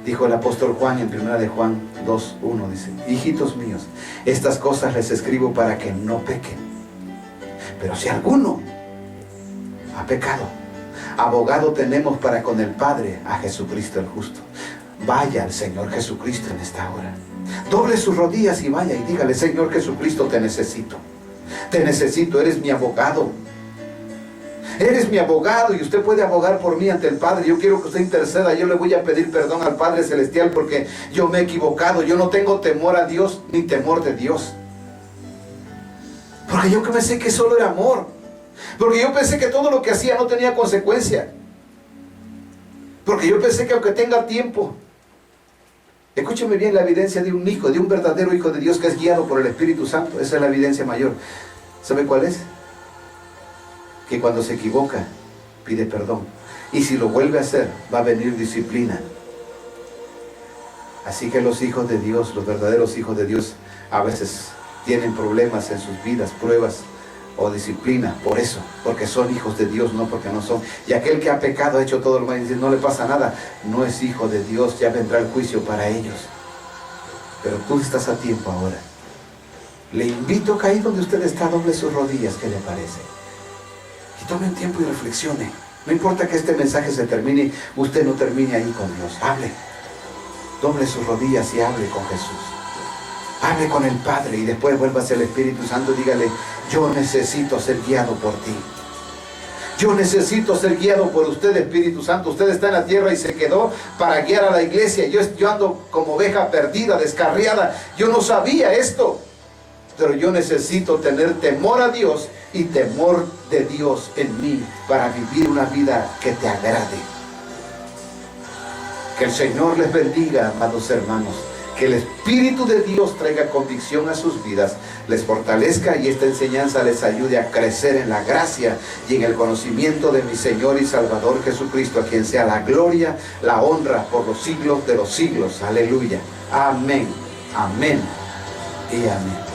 Dijo el apóstol Juan en 1 de Juan 2:1, dice, hijitos míos, estas cosas les escribo para que no pequen. Pero si alguno ha pecado, abogado tenemos para con el Padre, a Jesucristo el justo. Vaya al Señor Jesucristo en esta hora. Doble sus rodillas y vaya y dígale, Señor Jesucristo, te necesito. Te necesito, eres mi abogado. Eres mi abogado y usted puede abogar por mí ante el Padre. Yo quiero que usted interceda. Yo le voy a pedir perdón al Padre Celestial porque yo me he equivocado. Yo no tengo temor a Dios ni temor de Dios. Porque yo pensé que solo era amor. Porque yo pensé que todo lo que hacía no tenía consecuencia. Porque yo pensé que aunque tenga tiempo. Escúcheme bien, la evidencia de un hijo, de un verdadero hijo de Dios que es guiado por el Espíritu Santo. Esa es la evidencia mayor. ¿Sabe cuál es? Que cuando se equivoca, pide perdón. Y si lo vuelve a hacer, va a venir disciplina. Así que los hijos de Dios, los verdaderos hijos de Dios, a veces tienen problemas en sus vidas, pruebas o disciplina, por eso, porque son hijos de Dios, no porque no son. Y aquel que ha pecado, ha hecho todo lo malo y dice, no le pasa nada, no es hijo de Dios, ya vendrá el juicio para ellos. Pero tú estás a tiempo ahora. Le invito que ahí donde usted está, doble sus rodillas, ¿qué le parece? Y tome un tiempo y reflexione. No importa que este mensaje se termine, usted no termine ahí con Dios. Hable. Doble sus rodillas y hable con Jesús. Hable con el Padre y después vuelva hacia el Espíritu Santo y dígale: yo necesito ser guiado por ti. Yo necesito ser guiado por usted, Espíritu Santo. Usted está en la tierra y se quedó para guiar a la iglesia. Yo ando como oveja perdida, descarriada. Yo no sabía esto. Pero yo necesito tener temor a Dios y temor de Dios en mí para vivir una vida que te agrade. Que el Señor les bendiga, amados hermanos. Que el Espíritu de Dios traiga convicción a sus vidas, les fortalezca y esta enseñanza les ayude a crecer en la gracia y en el conocimiento de mi Señor y Salvador Jesucristo, a quien sea la gloria, la honra por los siglos de los siglos. Aleluya. Amén. Amén y amén.